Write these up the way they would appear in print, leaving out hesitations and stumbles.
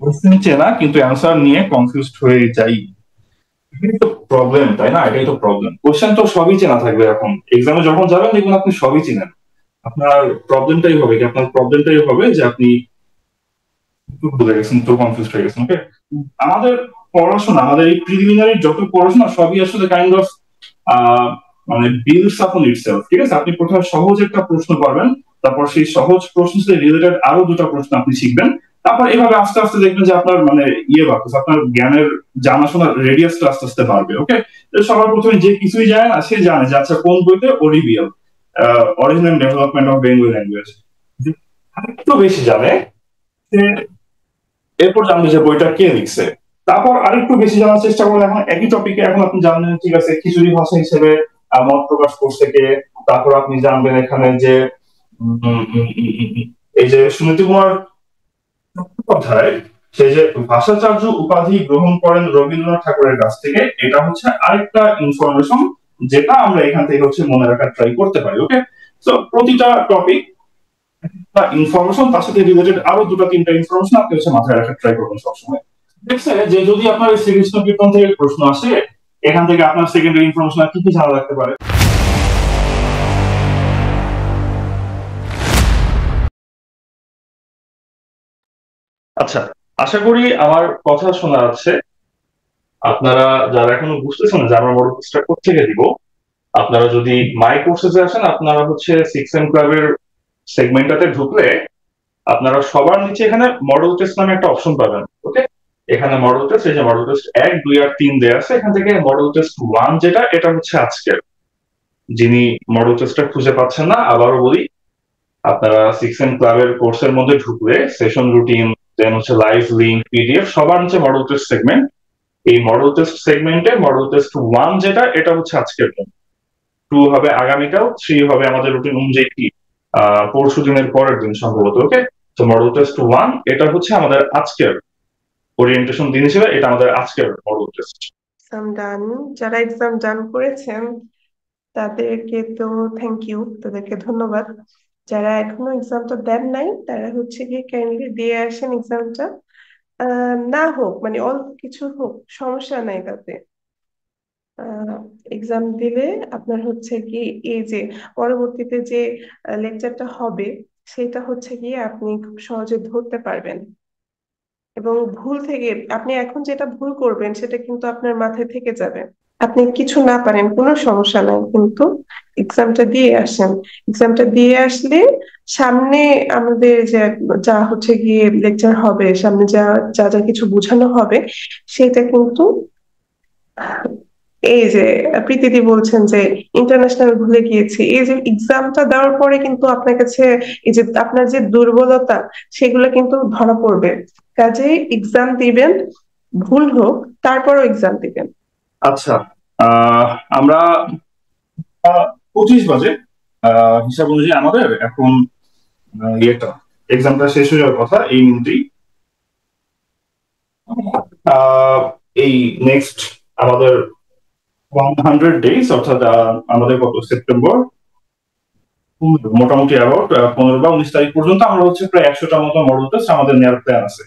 Question চেনা কিন্তু answer নিয়ে কনফিউজড হয়ে যাই। এটাই তো প্রবলেম, তাই না? এটাই তো প্রবলেম। কোশ্চেন তো সবই চেনা থাকবে, এখন এক্সামে যখন যাবেন দেখবেন আপনি সবই চিনেন। আপনার প্রবলেমটাই হবে যে আপনি একটু ভুলে গেছেন, একটু কনফিউজ হয়ে গেছেন। ওকে, আমাদের পড়াশোনা, আমাদের এই প্রিলিমিনারি যত পড়াশোনা সবই আসলে কাইন্ড অফ আহ মানে বিল্ডস আপন ইটসেলফ। ঠিক আছে, আপনি প্রথমে সহজ একটা প্রশ্ন পারবেন, তারপর সেই সহজ প্রশ্নের সাথে রিলেটেড আরো দুটো প্রশ্ন আপনি শিখবেন। তারপর এভাবে আস্তে আস্তে দেখবেন যে আপনার মানে বাড়তেছে, আপনার জ্ঞানের জানাশোনার রেডিয়াসটা আস্তে আস্তে বাড়বে। ওকে, সবার প্রথমে যে কিছুই জানে না সে জানে যে আচ্ছা কোন বইতে ওরিবিএল, original development of Bengali language, আরেকটু বেশি জানে সে এরপর জানবে যে বইটা কে লিখছে। তারপর আরেকটু বেশি জানার চেষ্টা করলে এখন একই টপিকে এখন আপনি জানলেন ঠিক আছে খিচুড়ি ভাষা হিসেবে মত প্রকাশ করছে কে। তারপর আপনি জানবেন এখানে যে উম, উম, উম, উম, উম, এই যে সুনীতি কুমার চট্টোপাধ্যায়, সে যে ভাষাচার্য উপাধি গ্রহণ করেন রবীন্দ্রনাথ ঠাকুরের কাছ থেকে, এটা হচ্ছে আরেকটা ইনফরমেশন যেটা আমরা এখান থেকে হচ্ছে মনে রাখার ট্রাই করতে পারি। ওকে, তো প্রতিটা টপিক বা ইনফরমেশন তার সাথে রিলেটেড আরো দুটো তিনটা ইনফরমেশন আপনি হচ্ছে মাথায় রাখার ট্রাই করবেন সবসময়। দেখছে যে যদি আপনার এই শ্রীকৃষ্ণ কীর্তন থেকে প্রশ্ন আসে, এখান থেকে আপনার সেকেন্ডারি ইনফরমেশন কি কি জানা রাখতে পারে। আচ্ছা, আশা করি আমার কথা শোনা যাচ্ছে। আপনারা যারা এখনো বুঝতেছেন না যে আমরা মডেল কোর্সটা কোথেকে দিব, আপনারা যদি মাই কোর্সেসে আসেন, আপনারা হচ্ছে 6M ক্লাবের সেগমেন্টটাতে ঢুকলে আপনারা সবার নিচে এখানে মডেল টেস্ট নামে একটা অপশন পাবেন। ওকে, এখানে মডেল টেস্ট, এই যে মডেল টেস্ট 1, 2 আর 3 দেয়া আছে, এখান থেকে মডেল টেস্ট 1 যেটা, এটা হচ্ছে আজকের। যিনি মডেল টেস্টটা খুঁজে পাচ্ছেন না, আবারও বলি, আপনারা 6M ক্লাবের কোর্সের মধ্যে ঢুকলে সেশন রুটিন, দেন হচ্ছে লাইভ লিঙ্ক, পিডিএফ, সবার নিচে মডেল টেস্ট সেগমেন্ট। এই মডেল টেস্ট সেগমেন্টে মডেল টেস্ট 1 যেটা, এটা হচ্ছে আজকের দিন। 2 হবে আগামীকাল, 3 হবে আমাদের রুটিন অনুযায়ী কি পরশু দিনের পরের দিন সম্ভবত। ওকে, তো মডেল টেস্ট 1 এটা হচ্ছে আমাদের আজকের ওরিয়েন্টেশন দিন হিসেবে, এটা আমাদের আজকের মডেল টেস্ট। এক্সাম ডান। যারা এক্সাম ডান করেছেন তাদেরকে তো থ্যাংক ইউ, তাদেরকে ধন্যবাদ। যারা এখনো এক্সামটা দেন নাই তারা হচ্ছে গিয়ে কাইন্ডলি দিয়ে আসেন এক্সামটা। না হোক মানে অল্প কিছু হোক, সমস্যা নাই তাতে। এক্সাম দিলে আপনার হচ্ছে কি এই যে পরবর্তীতে যে লেকচারটা হবে সেটা হচ্ছে গিয়ে আপনি খুব সহজে ধরতে পারবেন। এবং ভুল থেকে আপনি এখন যেটা ভুল করবেন সেটা কিন্তু আপনার মাথায় থেকে যাবে। আপনি কিছু না পারেন কোনো সমস্যা নাই, কিন্তু এক্সামটা দিয়ে আসেন। এক্সামটা দিয়ে আসলে সামনে আমাদের যে যা হচ্ছে গিয়ে লেকচার হবে, সামনে যা যা যা কিছু বোঝানো হবে সেটা কিন্তু এই যে প্রীতিদি বলছেন যে ইন্টারন্যাশনাল ভুলে গিয়েছি, এই যে এক্সামটা দেওয়ার পরে কিন্তু আপনার কাছে এই যে আপনার যে দুর্বলতা সেগুলো কিন্তু ধরা পড়বে। কাজেই এক্সাম দিবেন, ভুল হোক তারপরও এক্সাম দিবেন। আচ্ছা, আহ আমরা 25 বাজে, হিসাব অনুযায়ী আমাদের এখন ইয়েটা এক্সামটা শেষ হয়ে যাওয়ার কথা এই মিনিটেই। আহ, এই নেক্সট আমাদের 100 ডেজ, অর্থাৎ আমাদের কত সেপ্টেম্বর, মোটামুটি অ্যাবাউট 15 বা 19 তারিখ পর্যন্ত আমরা হচ্ছে প্রায় 100টার মতো মডেল টেস্ট আমাদের নেওয়ার প্ল্যান আছে।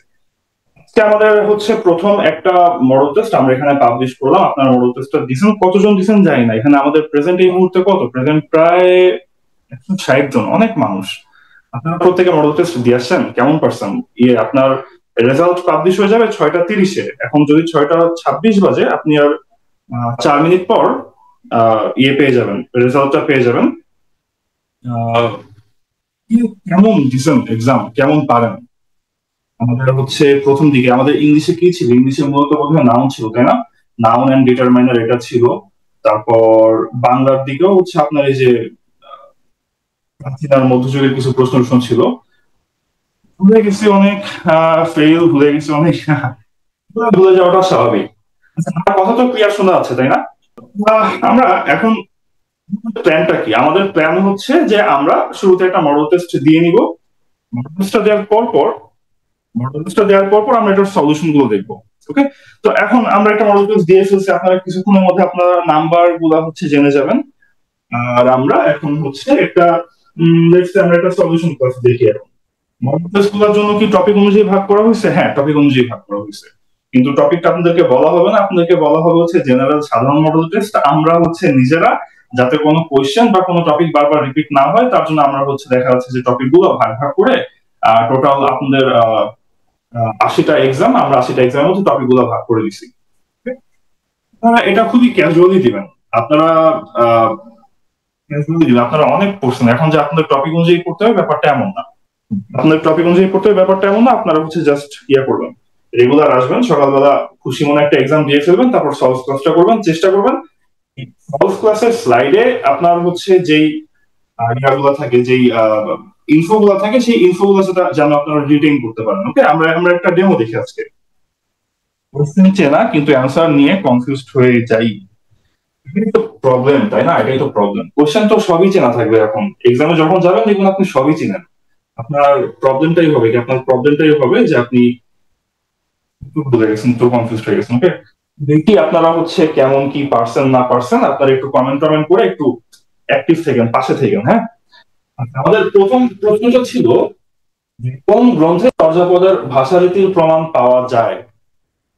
আজকে আমাদের হচ্ছে প্রথম একটা মডেল টেস্ট আমরা এখানে পাবলিশ করলাম। আপনার মডেল টেস্টটা দিচ্ছেন, কতজন দিচ্ছেন জানি না, এখানে আমাদের প্রেজেন্ট এই মুহূর্তে কত প্রেজেন্ট, প্রায় 160 জন, অনেক মানুষ। আপনারা প্রত্যেকে মডেল টেস্ট দিয়ে আসছেন, কেমন পারছেন? আপনার রেজাল্ট পাবলিশ হয়ে যাবে 6টা 30-এ। এখন যদি 6টা 26 বাজে, আপনি আর 4 মিনিট পর পেয়ে যাবেন, রেজাল্টটা পেয়ে যাবেন। আহ, কেমন দিচ্ছেন এক্সাম, কেমন পারেন? আমাদের হচ্ছে প্রথম দিকে আমাদের ইংলিশে কি ছিল, ইংলিশে মূলত প্রথমে নাউন ছিল, তাই না? নাউন এন্ড ডিটারমাইনার এটা ছিল। তারপর বাংলার দিকেও হচ্ছে আপনার এই যে প্রাচীন আর মধ্যযুগের কিছু প্রশ্ন টশ্ন ছিল। ভুলে গেছি অনেক, ফেল ভুলে গেছি অনেক। ভুলে যাওয়াটা স্বাভাবিক। আচ্ছা, আমার কথা তো ক্লিয়ার শোনা যাচ্ছে, তাই না? আমরা এখন প্ল্যানটা কি, আমাদের প্ল্যান হচ্ছে যে আমরা শুরুতে একটা মডেল টেস্ট দিয়ে নিব। মডেল টেস্টটা দেওয়ার পর আমরা এটার সলিউশন গুলো দেখবো। ওকে, তো এখন আমরা একটা মডেল টেস্ট দিয়ে ফেলছি, আপনারা কিছুক্ষণের মধ্যে আপনারা নাম্বার গুলা হচ্ছে জেনে যাবেন। আর আমরা এখন হচ্ছে একটা আমরা একটা সলিউশন ক্লাস দেখি এখন। মক টেস্ট গুলোর জন্য কি টপিক অনুযায়ী ভাগ করা হয়েছে? হ্যাঁ, টপিক অনুযায়ী ভাগ করা হয়েছে, কিন্তু টপিকটা আপনাদেরকে বলা হবে না, আপনাদেরকে বলা হবে হচ্ছে জেনারেল সাধারণ মডেল টেস্ট। আমরা হচ্ছে নিজেরা যাতে কোনো কোয়েশ্চেন বা কোনো টপিক বারবার রিপিট না হয় তার জন্য আমরা হচ্ছে দেখা যাচ্ছে যে টপিক গুলো ভাগ ভাগ করে টোটাল আপনাদের 80টা এক্সাম, আমরা 80টা এক্সামের মধ্যে টপিক গুলো ভাগ করে দিছি। আপনারা এটা খুবই ক্যাজুয়ালি দিবেন। আপনারা ক্যাজুয়ালি দিবেন, আপনারা অনেক পড়ছেন এখন যে আপনাদের টপিক অনুযায়ী পড়তে হবে ব্যাপারটা এমন না। আপনার টপিক অনুযায়ী পড়তে হবে ব্যাপারটা এমন না। আপনারা হচ্ছে জাস্ট ইয়া করবেন, রেগুলার আসবেন, সকালবেলা খুশি মনে একটা এক্সাম দিয়ে ফেলবেন, তারপর সলভ ক্লাসটা করবেন, চেষ্টা করবেন সলভ ক্লাসের স্লাইডে আপনার হচ্ছে যেই ইয়াগুলো থাকে, যেই ইনফো গুলা থাকে, সেই ইনফো গুলো যেন আপনারা রিটেইন করতে পারেন। ওকে, আমরা আমরা একটা ডেমো দেখি আজকে। কোশ্চেন চেনা কিন্তু অ্যান্সার নিয়ে কনফিউজড হয়ে যাই, এটাই তো প্রবলেম, তাই না? এটাই তো প্রবলেম। কোশ্চেন তো সবই চেনা থাকবে, এখন এক্সামে যখন যাবেন দেখুন আপনি সবই চিনেন। আপনার প্রবলেমটাই হবে যে আপনি একটু ভুলে গেছেন, একটু কনফিউজ হয়ে গেছেন। ওকে, দেখি আপনারা হচ্ছে কেমন কি পারছেন না পারছেন, আপনারা একটু কমেন্ট টমেন্ট করে একটু অ্যাক্টিভ থাকেন, পাশে থাকেন। হ্যাঁ, আচ্ছা, আমাদের প্রথম প্রশ্নটা ছিল যে কোন গ্রন্থে চর্যাপদের ভাষারীতির প্রমাণ পাওয়া যায়?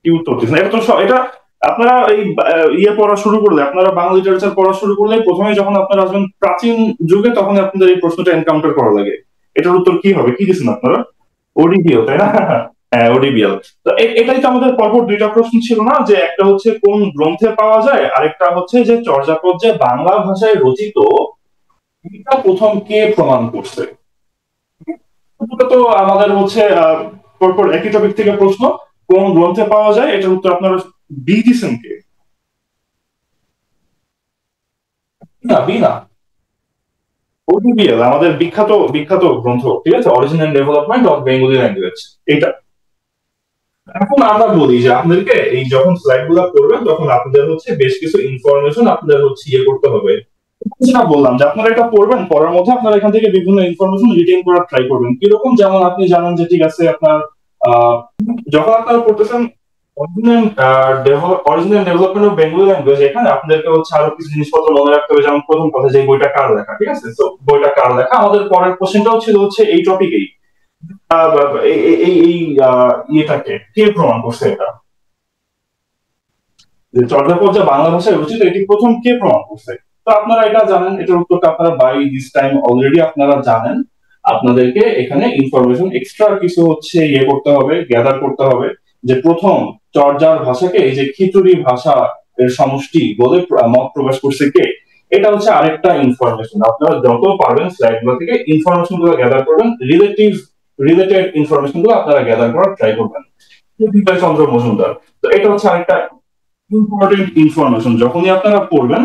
কি উত্তর দিচ্ছেন? এটা তো এটা আপনারা এই ইয়ে পড়া শুরু করলে, আপনারা বাংলা লিটারেচার পড়া শুরু করলে প্রথমে যখন আপনারা আসবেন প্রাচীন যুগে, তখন আপনাদের এই প্রশ্নটা এনকাউন্টার করা লাগে। এটার উত্তর কি হবে? কি দিচ্ছেন আপনারা? ওডিবিএল, তাই না? হ্যাঁ, ওডিবিএল। তো এটাই তো আমাদের পরপর দুইটা প্রশ্ন ছিল না, যে একটা হচ্ছে কোন গ্রন্থে পাওয়া যায়, আরেকটা হচ্ছে যে চর্যাপদ যে বাংলা ভাষায় রচিত এটা প্রথম কে প্রমাণ করছে। এটা তো আমাদের হচ্ছে পরপর একই টপিক থেকে প্রশ্ন, কোন গ্রন্থে পাওয়া যায়, এটার উত্তর আপনারা বি দিচ্ছেন কে? না, বি না, ওডিবিএল আমাদের বিখ্যাত বিখ্যাত গ্রন্থ, ঠিক আছে, origin and development of Bengali language, এটা। এখন আমরা বলি যে আপনাদেরকে এই যখন স্লাইড গুলা করবেন তখন আপনাদের হচ্ছে বেশ কিছু ইনফরমেশন আপনাদের হচ্ছে ইয়ে করতে হবে। যেটা বললাম যে আপনারা এটা পড়বেন, পড়ার মধ্যে আপনারা এখান থেকে বিভিন্ন ইনফরমেশন রিটেইন করার ট্রাই করবেন। কিরকম? যেমন আপনি জানেন যে ঠিক আছে আপনার আহ, যখন আপনারা পড়তেছেন original development of Bengali language, এখানে আপনাদেরকে হচ্ছে আরো কিছু জিনিসপত্র মনে রাখতে হবে। যেমন প্রথম কথা, যে বইটা কার লেখা, ঠিক আছে, তো বইটা কার লেখা। আমাদের পরের কোশ্চেনটাও ছিল হচ্ছে এই টপিকেই, এই এই এই এই, ইয়েটাকে কে প্রমাণ করছে, এটা যে চর্যাপদ যে বাংলা ভাষায় রচিত এটি প্রথম কে প্রমাণ করছে। তো আপনারা এটা জানেন, এটার উত্তরটা আপনারা বাই দিস টাইম অলরেডি আপনারা জানেন। আপনাদেরকে এখানে ইনফরমেশন এক্সট্রা কিছু হচ্ছে ইয়ে করতে হবে, গ্যাদার করতে হবে, যে প্রথম চর্যার ভাষাকে এই যে খিচুড়ি ভাষা এর সমষ্টি বলে মত প্রকাশ করছে কে। এটা হচ্ছে আরেকটা ইনফরমেশন। আপনারা যত পারবেন স্লাইড গুলো থেকে ইনফরমেশন গুলো গ্যাদার করবেন, রিলেটেড ইনফরমেশন গুলো আপনারা গ্যাদার করার ট্রাই করবেন। বিজয় চন্দ্র মজুমদার, তো এটা হচ্ছে আরেকটা ইম্পর্টেন্ট ইনফরমেশন যখনই আপনারা পড়বেন।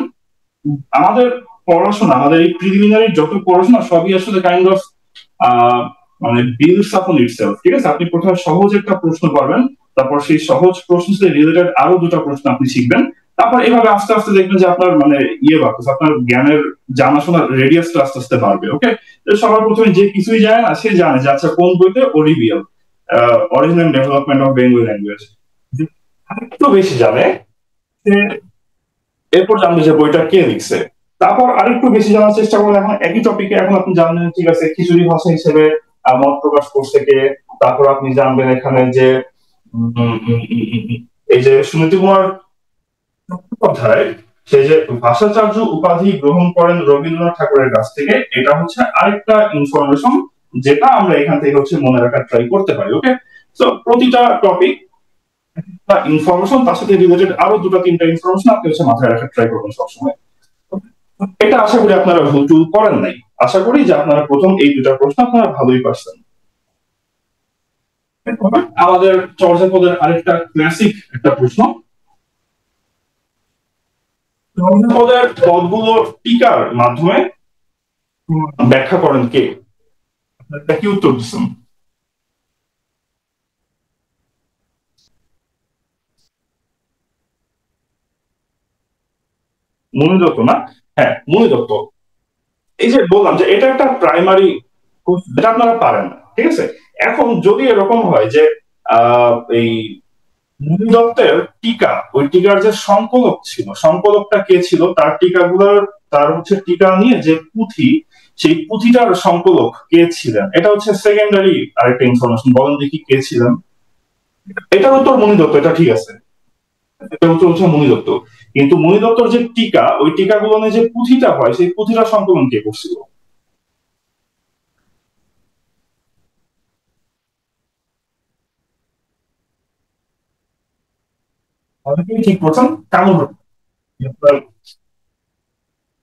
আমাদের পড়াশোনা, আমাদের এই প্রিলিমিনারি যত পড়াশোনা সবই আসলে কাইন্ড অফ মানে বিল্ডস আপন ইটসেলফ, ঠিক আছে। আপনি প্রথমে সহজ একটা প্রশ্ন পারবেন, তারপর সেই সহজ প্রশ্ন রিলেটেড আরো দুটো প্রশ্ন আপনি শিখবেন, তারপর এভাবে আস্তে আস্তে দেখবেন যে আপনার মানে ইয়ে বাড়তেছে, আপনার জ্ঞানের জানাশোনার রেডিয়াসটা আস্তে আস্তে বাড়বে। ওকে, সবার প্রথমে যে কিছুই জানে না সে জানে যে আচ্ছা কোন বইতে ওডিবিএল, original development of Bengali language. আরেকটু বেশি জানে সে এরপর জানবে যে বইটা কে লিখছে। তারপর আরেকটু বেশি জানার চেষ্টা করলে এখন একই টপিকে এখন আপনি জানবেন ঠিক আছে খিচুড়ি ভাষা হিসেবে মত প্রকাশ করছে কে। তারপর আপনি জানবেন এখানে যে উম, উম, উম, উম, উম, এই যে সুনীতি কুমার চট্টোপাধ্যায়, সে যে ভাষাচার্য উপাধি গ্রহণ করেন রবীন্দ্রনাথ ঠাকুরের কাছ থেকে, এটা হচ্ছে আরেকটা ইনফরমেশন যেটা আমরা এখান থেকে হচ্ছে মনে রাখার ট্রাই করতে পারি। ওকে, তো প্রতিটা টপিক ইনফরমেশন, তার সাথে রিলেটেড আরো দুটো তিনটা ইনফরমেশন আপনি হচ্ছে মাথায় রাখার ট্রাই করবেন সবসময়। এটা আশা করি আপনারা ভুল টুল করেন নাই। আশা করি যে আপনারা প্রথম এই দুটা প্রশ্ন আপনারা ভালোই পারছেন। আমাদের চর্যাপদের আরেকটা ক্লাসিক একটা প্রশ্ন, চর্যাপদের পদগুলো টিকার মাধ্যমে ব্যাখ্যা করেন কে? আপনারা কি উত্তর দিচ্ছেন? মনি দত্ত না? হ্যাঁ, মনি দত্ত। এই যে বললাম যে এটা একটা প্রাইমারি, যেটা আপনারা পারেন না, ঠিক আছে। এখন যদি এরকম হয় যে এই মনি দত্তের টিকা, ওই টিকার যে সংকলক ছিল, সংকলকটা কে ছিল, তার টিকাগুলোর, তার হচ্ছে টিকা নিয়ে যে পুঁথি, সেই পুঁথিটার সংকলক কে ছিলেন, এটা হচ্ছে সেকেন্ডারি আরেকটা ইনফরমেশন। বলেন দেখি কে ছিলেন। এটার উত্তর মণি দত্ত, এটা ঠিক আছে, এটার উত্তর হচ্ছে মণি দত্ত। কিন্তু মণি দত্তর যে টিকা, ওই টিকাগুলো নিয়ে যে পুঁথিটা হয়, সেই পুঁথিটার সংকলন কে করছিল? অনেকেই ঠিক করছেন, কামরূপ।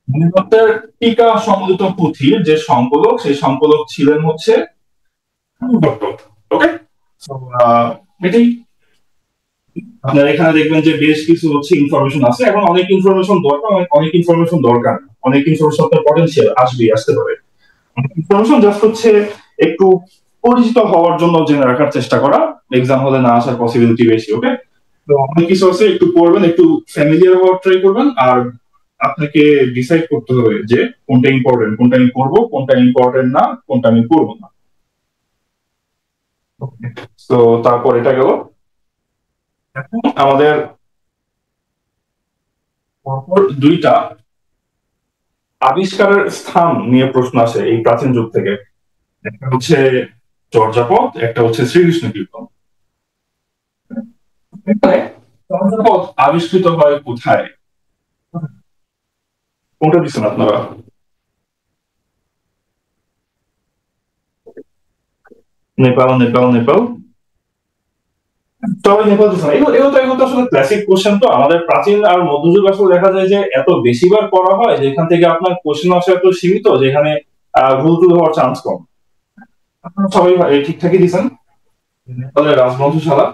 মণিদত্তের টিকা সম্বলিত পুঁথির যে সংকলক, সেই সংকলক ছিলেন হচ্ছে কামরূপ। ওকে, এটাই। আপনার এখানে দেখবেন যে বেশ কিছু হচ্ছে ইনফরমেশন আছে। এখন অনেক ইনফরমেশন দরকার, অনেক ইনফরমেশন দরকার না। অনেক ইনফরমেশন আপনার পটেনশিয়াল আসতে পারে। ইনফরমেশন জাস্ট হচ্ছে একটু পরিচিত হওয়ার জন্য জেনে রাখার চেষ্টা করা, এক্সাম হলে না আসার পসিবিলিটি বেশি। ওকে, তো অনেক কিছু আছে, একটু পড়বেন, একটু ফ্যামিলিয়ার হওয়ার ট্রাই করবেন। আর আপনাকে ডিসাইড করতে হবে যে কোনটা ইম্পর্টেন্ট, কোনটা আমি করবো, কোনটা ইম্পর্টেন্ট না, কোনটা আমি করবো না। তো তারপর এটা গেল। এখন আমাদের পরপর দুইটা আবিষ্কারের স্থান নিয়ে প্রশ্ন আসে এই প্রাচীন যুগ থেকে। একটা হচ্ছে চর্যাপদ, একটা হচ্ছে শ্রীকৃষ্ণ কীর্তন। এখানে চর্যাপদ আবিষ্কৃত হয় কোথায়? কোনটা দিচ্ছেন আপনারা? নেপাল, নেপাল, নেপাল। সবাই নেপাল দিচ্ছেন। এগুলো তো আসলে ক্লাসিক কোশ্চেন। তো আমাদের প্রাচীন আর মধ্যযুগ আসলে দেখা যায় যে এত বেশিবার করা হয় যে এখান থেকে আপনার কোশ্চেন আসে এত সীমিত যে এখানে ভুল টুল হওয়ার চান্স কম। আপনারা সবাই ঠিকঠাকই দিচ্ছেন। নেপালের রাজবংশশালা।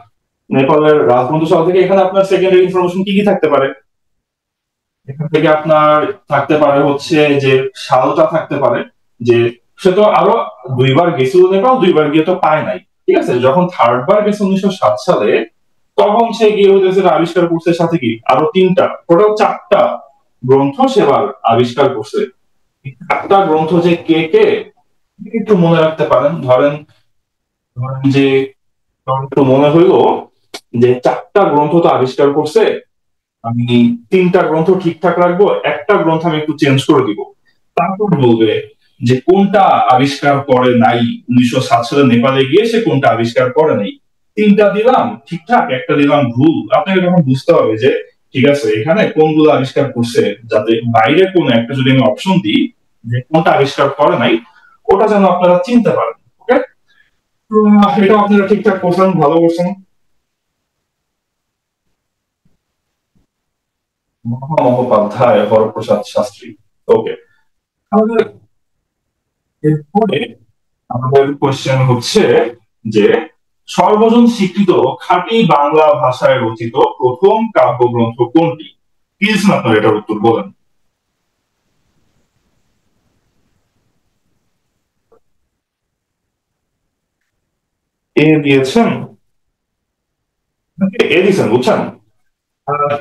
নেপালের রাজবংশশালা থেকে এখানে আপনার সেকেন্ডারি ইনফরমেশন কি কি থাকতে পারে? এখান থেকে আপনার থাকতে পারে হচ্ছে যে সালটা থাকতে পারে, যে সে তো আরো দুইবার গেছিল নেপাল, দুইবার গিয়ে তো পায় নাই। ঠিক আছে, যখন থার্ড বার গেছে 1907 সালে, তখন সে গিয়ে হইতেছে আবিষ্কার করছে সাথে কি আরো তিনটা, টোটাল চারটা গ্রন্থ সেবার আবিষ্কার করছে। চারটা গ্রন্থ যে কে কে একটু মনে রাখতে পারেন। ধরেন ধরেন যে একটু মনে হইলো যে চারটা গ্রন্থ তো আবিষ্কার করছে, আমি তিনটা গ্রন্থ ঠিকঠাক রাখবো, একটা গ্রন্থ আমি একটু চেঞ্জ করে দিব। তারপর বলবে যে কোনটা আবিষ্কার করে নাই, 1907 সালে নেপালে গিয়ে সে কোনটা আবিষ্কার করে নাই। তিনটা দিলাম ঠিকঠাক, একটা দিলাম ভুল। আপনাকে তখন বুঝতে হবে যে ঠিক আছে এখানে কোনগুলো আবিষ্কার করছে, যাতে বাইরে কোনো একটা যদি আমি অপশন দিই যে কোনটা আবিষ্কার করে নাই, ওটা যেন আপনারা চিনতে পারেন। ওকে, এটা আপনারা ঠিকঠাক করছেন, ভালো করছেন। মহামহোপাধ্যায় হরপ্রসাদ শাস্ত্রী। ওকে, আমাদের এরপরে আমাদের কোশ্চেন হচ্ছে যে সর্বজন স্বীকৃত খাঁটি বাংলা ভাষায় রচিত প্রথম কাব্যগ্রন্থ কোনটি? কি দিয়েছেন আপনার, এটার উত্তর বলেন। এ দিয়েছেন, এ দিয়েছেন, বুঝছেন।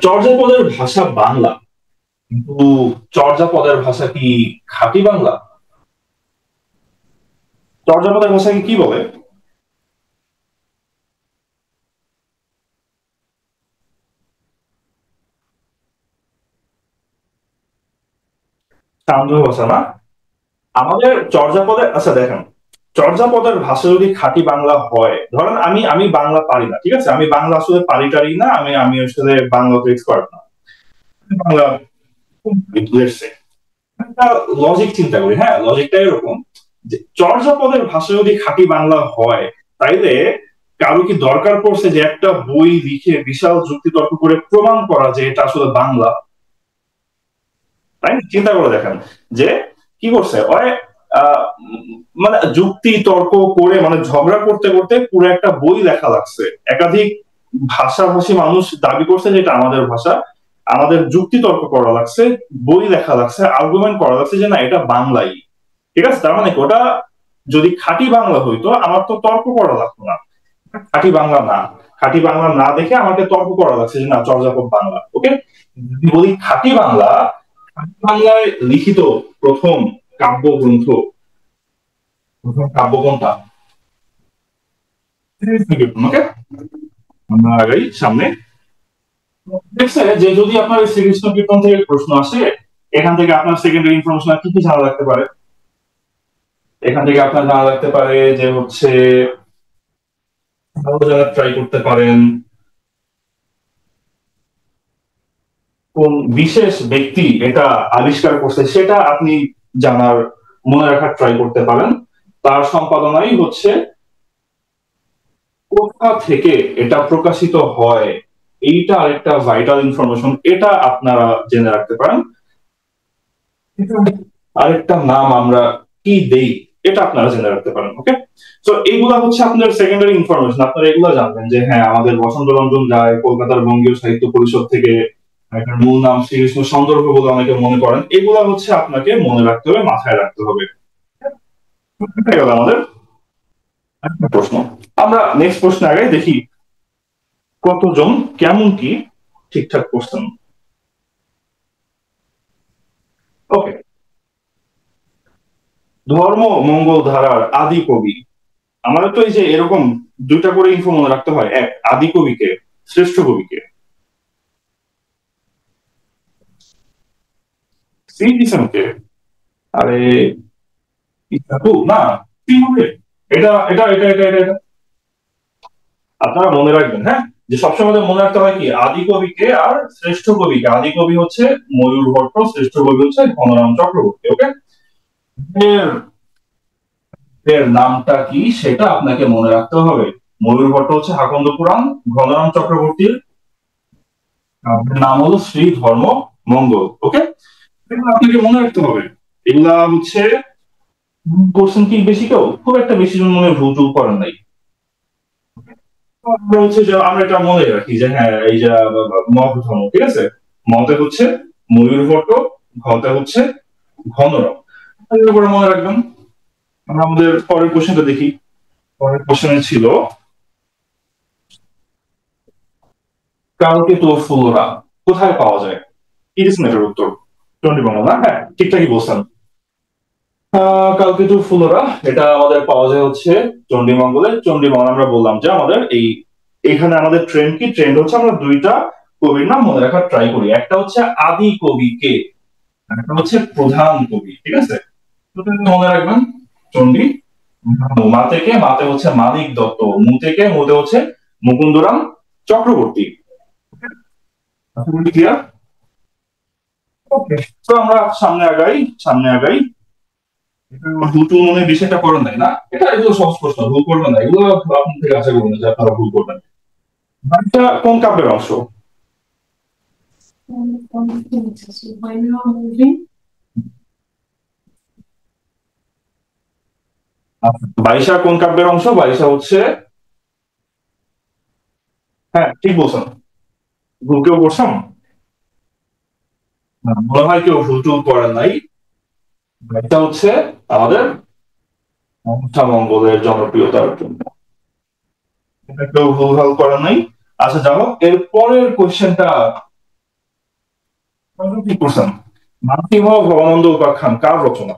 চর্যাপদের ভাষা বাংলা, কিন্তু চর্যাপদের ভাষা কি খাঁটি বাংলা? চর্যাপদের ভাষাকে কি বলে? সান্ধ্য ভাষা না? আমাদের চর্যাপদের, আচ্ছা দেখেন, চর্যাপদের ভাষা যদি খাঁটি বাংলা হয়, ধরেন আমি আমি বাংলা পারি না, ঠিক আছে, আমি বাংলা আসলে পারি টারি না, আমি আমি আসলে বাংলা এক্সপার্ট না। বাংলা একটা লজিক চিন্তা করি, হ্যাঁ, লজিকটা এরকম যে চর্যাপদের ভাষা যদি খাঁটি বাংলা হয়, তাইলে কারো কি দরকার পড়ছে যে একটা বই লিখে বিশাল যুক্তি তর্ক করে প্রমাণ করা যে এটা আসলে বাংলা? তাই না? চিন্তা করে দেখেন যে কি করছে ওই, মানে যুক্তি তর্ক করে, মানে ঝগড়া করতে করতে পুরো একটা বই লেখা লাগছে। একাধিক ভাষাভাষী মানুষ দাবি করছে যে এটা আমাদের ভাষা, আমাদের যুক্তি তর্ক করা লাগছে, বই লেখা লাগছে, আর্গুমেন্ট করা লাগছে যে না এটা বাংলাই। ঠিক আছে, তার মানে কি ওটা যদি খাঁটি বাংলা হইতো আমার তো তর্ক করা লাগতো না। খাঁটি বাংলা না, খাঁটি বাংলা না দেখে আমাকে তর্ক করা লাগছে যে না চর্যাপদ বাংলা। ওকে, যদি বলি খাঁটি বাংলা, খাঁটি বাংলায় লিখিত প্রথম কাব্যগ্রন্থ, প্রথম কাব্য কোনটা? ওকে, আমরা আগাই সামনে। দেখছে যে যদি আপনার শ্রীকৃষ্ণ কীর্তন থেকে প্রশ্ন আসে, এখান থেকে আপনার সেকেন্ডারি ইনফরমেশন কি কি জানা রাখতে পারে? এখান থেকে আপনার জানা রাখতে পারে যে হচ্ছে ট্রাই করতে পারেন কোন বিশেষ ব্যক্তি এটা আবিষ্কার করছে সেটা আপনি জানার মনে রাখার ট্রাই করতে পারেন। তার সম্পাদনাই হচ্ছে কোথা থেকে এটা প্রকাশিত হয়, এইটা আরেকটা ভাইটাল ইনফরমেশন, এটা আপনারা জেনে রাখতে পারেন। আরেকটা নাম আমরা কি দেই এটা আপনারা জেনে রাখতে পারেন। ওকে, তো এইগুলা হচ্ছে আপনার সেকেন্ডারি ইনফরমেশন, আপনারা এগুলো জানবেন যে হ্যাঁ আমাদের বসন্ত রঞ্জন রায় কলকাতার বঙ্গীয় সাহিত্য পরিষদ থেকে, এটার মূল নাম শ্রীকৃষ্ণ সন্দর্ভ বলে অনেকে মনে করেন, এগুলা হচ্ছে আপনাকে মনে রাখতে হবে, মাথায় রাখতে হবে। এটা গেল আমাদের প্রশ্ন। আমরা নেক্সট প্রশ্নে আগে দেখি কতজন কেমন কি ঠিকঠাক করছেন। ওকে, ধর্ম মঙ্গল ধারার আদি কবি, আমাদের তো এই যে এরকম দুইটা করে ইনফো মনে রাখতে হয়, এক আদি কবিকে, শ্রেষ্ঠ কবিকে। শ্রীকৃষ্ণকে, আরে না, কি হবে? এটা আপনারা মনে রাখবেন, হ্যাঁ, যে সবসময় মনে রাখতে হয় কি আদি কবিকে আর শ্রেষ্ঠ কবিকে। আদি কবি হচ্ছে ময়ূর ভট্ট, শ্রেষ্ঠ কবি হচ্ছে ঘনরাম চক্রবর্তী। ওকে, এর এর নামটা কি সেটা আপনাকে মনে রাখতে হবে। ময়ূর ভট্ট হচ্ছে আকন্দ পুরাণ, ঘনরাম চক্রবর্তীর নাম হলো শ্রী ধর্ম মঙ্গল। ওকে, এগুলো আপনাকে মনে রাখতে হবে। এগুলা হচ্ছে কোশ্চেন কি বেশি, কেউ খুব একটা বেশি জন মনে ভুল টুল করেন নাই। আমরা হচ্ছে যে আমরা এটা মনে রাখি যে হ্যাঁ এই যে মগ ধর্ম, ঠিক আছে, মতে হচ্ছে ময়ূর ভট্ট, ঘতে হচ্ছে ঘনরম, এর উপরে মনে রাখবেন। আমরা আমাদের পরের কোশ্চেনটা দেখি। পরের কোশ্চেনে ছিল কালকেতু ফুলরা কোথায় পাওয়া যায়? কি দিচ্ছেন এটার উত্তর? চন্ডীমঙ্গল না? হ্যাঁ, ঠিকঠাকই বলছেন। কালকেতু ফুলরা এটা আমাদের পাওয়া যায় হচ্ছে চন্ডীমঙ্গলে। চন্ডীমঙ্গল আমরা বললাম যে আমাদের এই এখানে আমাদের ট্রেন্ড কি, ট্রেন্ড হচ্ছে আমরা দুইটা কবির নাম মনে রাখার ট্রাই করি। একটা হচ্ছে আদি কবি কে, একটা হচ্ছে প্রধান কবি, ঠিক আছে। মনে রাখবেন চন্ডী, মা থেকে, মাতে হচ্ছে মানিক দত্ত, মু থেকে, মুতে হচ্ছে মুকুন্দরাম চক্রবর্তী। ক্লিয়ার? ওকে, তো আমরা সামনে আগাই, সামনে আগাই। ভুল মনে বিষয়টা করেন নাই না, এটা এগুলো সহজ প্রশ্ন, ভুল করবেন না এগুলো, আপনার থেকে আশা করবেন যে আপনারা ভুল করবেন। এটা কোন কাব্যের অংশ? বাইশা কোন কাব্যের অংশ? বাইশা হচ্ছে, হ্যাঁ ঠিক বলছেন। ভুল কেউ করছেন? মনে হয় কেউ ভুল টুল করেন নাই। এটা হচ্ছে আমাদের মমতা মঙ্গলের জনপ্রিয়তার জন্য, এটা কেউ ভুল ভাল করেন নাই। আচ্ছা যাও, এর পরের কোশ্চেনটা কি করছেন? মাতৃভ ভবানন্দ উপাখ্যান কার রচনা?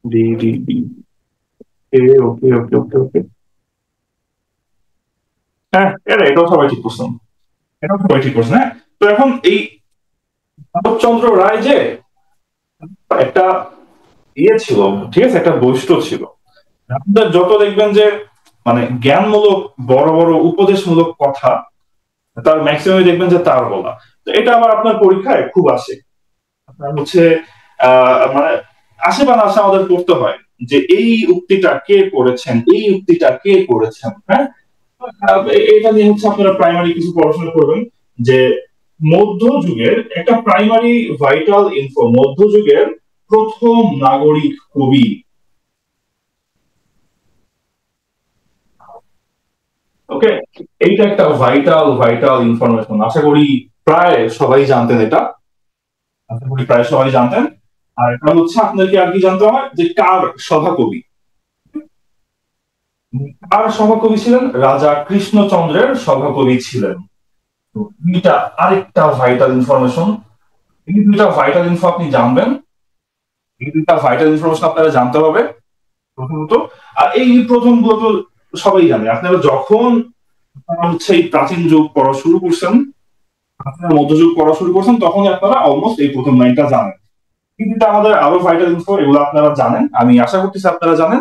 ডি ডি ডি, ওকে ওকে ওকে ওকে, হ্যাঁ এটাও সবাই ঠিক করছেন, এটাও সবাই ঠিক করছেন। হ্যাঁ, তো এখন এই মাধবচন্দ্র রায় যে একটা ইয়ে ছিল, ঠিক আছে, একটা বৈশিষ্ট্য ছিল। আপনাদের যত দেখবেন যে মানে জ্ঞানমূলক বড় বড় উপদেশমূলক কথা, তার ম্যাক্সিমাম দেখবেন যে তার বলা। তো এটা আবার আপনার পরীক্ষায় খুব আসে। আপনার হচ্ছে মানে আসে বা না আসে আমাদের করতে হয় যে এই উক্তিটা কে করেছেন, এই উক্তিটা কে করেছেন। হ্যাঁ, এটা নিয়ে হচ্ছে আপনারা প্রাইমারি কিছু পড়াশোনা করবেন যে মধ্যযুগের একটা প্রাইমারি ভাইটাল ইনফো, মধ্যযুগের প্রথম নাগরিক কবি। ওকে, এইটা একটা ভাইটাল ভাইটাল ইনফরমেশন, আশা করি প্রায় সবাই জানতেন এটা, আশা করি প্রায় সবাই জানতেন। আর এটা হচ্ছে আপনাদেরকে আর কি জানতে হয় যে কার সভাকবি। কার সভাকবি ছিলেন? রাজা কৃষ্ণচন্দ্রের সভাকবি ছিলেন। তো এটা আরেকটা ভাইটাল ইনফরমেশন, এই দুইটা ভাইটাল ইনফো আপনি জানবেন, এই দুইটা ভাইটাল ইনফরমেশন আপনারা জানতে হবে প্রথমত। আর এই প্রথম গুলো তো সবাই জানে, আপনারা যখন আপনারা হচ্ছে এই প্রাচীন যুগ পড়া শুরু করছেন, আপনারা মধ্যযুগ পড়া শুরু করছেন, তখন আপনারা অলমোস্ট এই প্রথম লাইনটা জানেন। কিন্তু আমাদের আরো ভাইটাল ইনফো, এগুলো আপনারা জানেন, আমি আশা করতেছি আপনারা জানেন।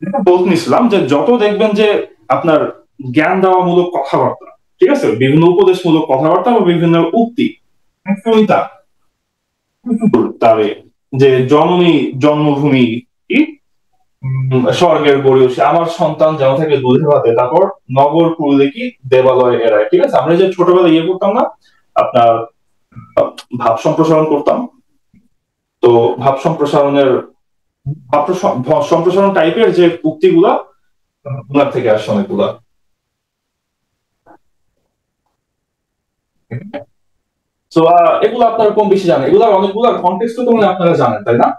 যেটা বলতে নিছিলাম যে যত দেখবেন যে আপনার জ্ঞান দেওয়ামূলক কথাবার্তা, ঠিক আছে, বিভিন্ন উপদেশমূলক কথাবার্তা বা বিভিন্ন উক্তি, কবিতা, তারে যে জননী জন্মভূমি কি, স্বর্গের গড়িয়সী, আমার সন্তান যেন থাকে দুধে ভাতে, তারপর নগর পুরুলে কি দেবালয় এড়ায়, ঠিক আছে। আমরা যে ছোটবেলায় ইয়ে করতাম না, আপনার ভাব সম্প্রসারণ করতাম, তো ভাব সম্প্রসারণের ভাব সম্প্রসারণ টাইপের যে উক্তিগুলা, ওনার থেকে আসছে অনেকগুলা। তো এগুলো আপনারা কম বেশি জানেন, এগুলার অনেকগুলার কনটেক্সট তো মানে আপনারা জানেন, তাই না?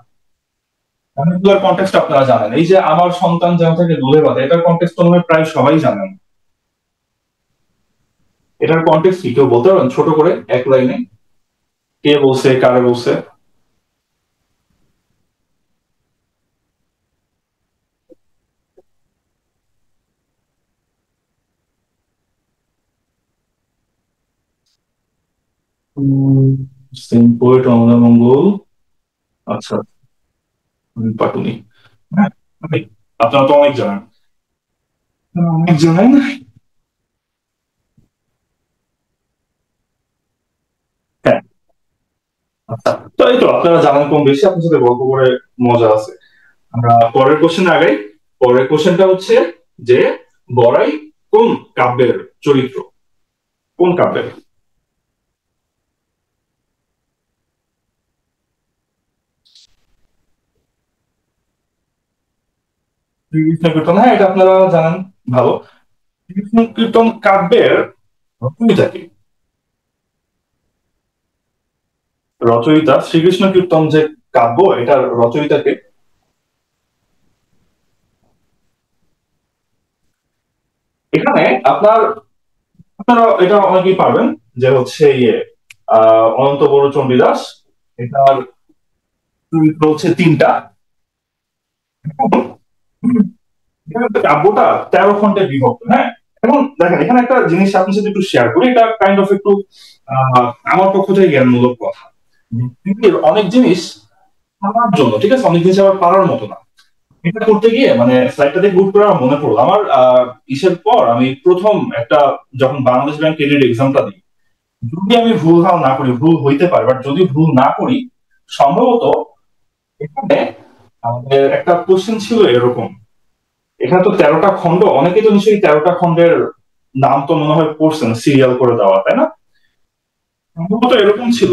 অনেকগুলার কনটেক্সট আপনারা জানেন। এই যে আমার সন্তান যেন থেকে দুধে ভাতে, এটার কনটেক্সট তো মনে হয় প্রায় সবাই জানেন। এটার কনটেক্সট কি কেউ বলতে পারবেন ছোট করে এক লাইনে? কে বলছে, কারে বলছে? সেম পোয়েট অমলা মঙ্গল। আচ্ছা, পাটুনি। হ্যাঁ, ভাই, আপনারা তো অনেক জানেন, অনেক জানেন। হ্যাঁ, আচ্ছা, তো এই তো আপনারা জানেন কম বেশি, আপনার সাথে গল্প করে মজা আছে। আমরা পরের কোশ্চেন আগাই। পরের কোশ্চেনটা হচ্ছে যে বড়াই কোন কাব্যের চরিত্র? কোন কাব্যের? শ্রীকৃষ্ণ কীর্তন, হ্যাঁ এটা আপনারা জানেন ভালো। শ্রীকৃষ্ণ কীর্তন কাব্যের রচয়িতা কি? রচয়িতা শ্রীকৃষ্ণ কীর্তন যে কাব্য, এটার রচয়িতাকে? এখানে আপনার, আপনারা এটা অনেকেই পারবেন, যে হচ্ছে ইয়ে অনন্ত বড় চণ্ডীদাস। এটার চরিত্র হচ্ছে তিনটা। কাব্যটা 13 খণ্ডে বিভক্ত, হ্যাঁ। এখন দেখেন, এখানে একটা জিনিস আপনার সাথে একটু শেয়ার করি, এটা কাইন্ড অফ একটু আমার পক্ষ থেকে জ্ঞানমূলক কথা। পৃথিবীর অনেক জিনিস পারার জন্য, ঠিক আছে, অনেক জিনিস আবার পারার মতো না। এটা করতে গিয়ে মানে স্লাইডটা দেখে হুট করে আমার মনে পড়লো, আমার ইসের পর আমি প্রথম একটা, যখন বাংলাদেশ ব্যাংক ক্রেডিট এক্সামটা দিই, যদি আমি ভুল ভাল না করি, ভুল হইতে পারে, বাট যদি ভুল না করি, সম্ভবত এখানে আমাদের একটা কোশ্চেন ছিল এরকম। এখানে তো 13টা খণ্ড, অনেকেই তো নিশ্চয়ই 13টা খণ্ডের নাম তো মনে হয় পড়ছেন, সিরিয়াল করে দেওয়া, তাই না? সম্ভবত এরকম ছিল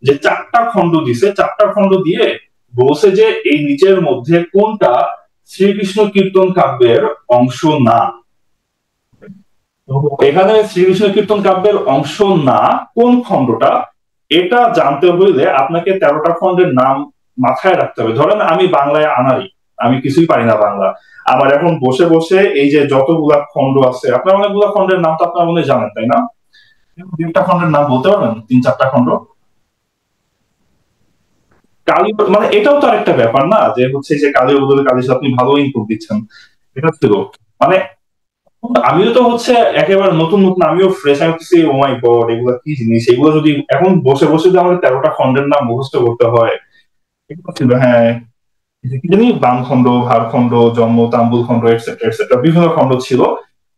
যে 4টা খণ্ড দিছে, 4টা খণ্ড দিয়ে বলছে যে এই নিচের মধ্যে কোনটা শ্রীকৃষ্ণ কীর্তন কাব্যের অংশ না। তো এখানে শ্রীকৃষ্ণ কীর্তন কাব্যের অংশ না কোন খণ্ডটা, এটা জানতে হইলে আপনাকে 13টা খণ্ডের নাম মাথায় রাখতে হবে। ধরেন আমি বাংলায় আনারি, আমি কিছুই পারি না বাংলা, আমার এখন বসে বসে এই যে যতগুলা খণ্ড আছে, আপনার অনেকগুলা খণ্ডের নাম তো আপনার মনে হয় জানেন, তাই না? 2টা খণ্ডের নাম বলতে পারবেন, 3-4টা খণ্ড? কালী, মানে এটাও তো আরেকটা ব্যাপার না, যে হচ্ছে যে কালী বদলে কালী, আপনি ভালো ইনপুট দিচ্ছেন, এটা ছিল মানে আমিও তো হচ্ছে একেবারে নতুন নতুন, আমিও ফ্রেশ, আমি হচ্ছে ও মাই গড এগুলা কি জিনিস, এগুলো যদি এখন বসে বসে যদি আমাদের 13টা খণ্ডের নাম মুখস্থ করতে হয়। এগুলো ছিল, হ্যাঁ, এই যে কি জানি বামখণ্ড, ভারখণ্ড, জন্ম, তাম্বুল খণ্ড, এটসেট্রা এটসেট্রা, বিভিন্ন খণ্ড ছিল।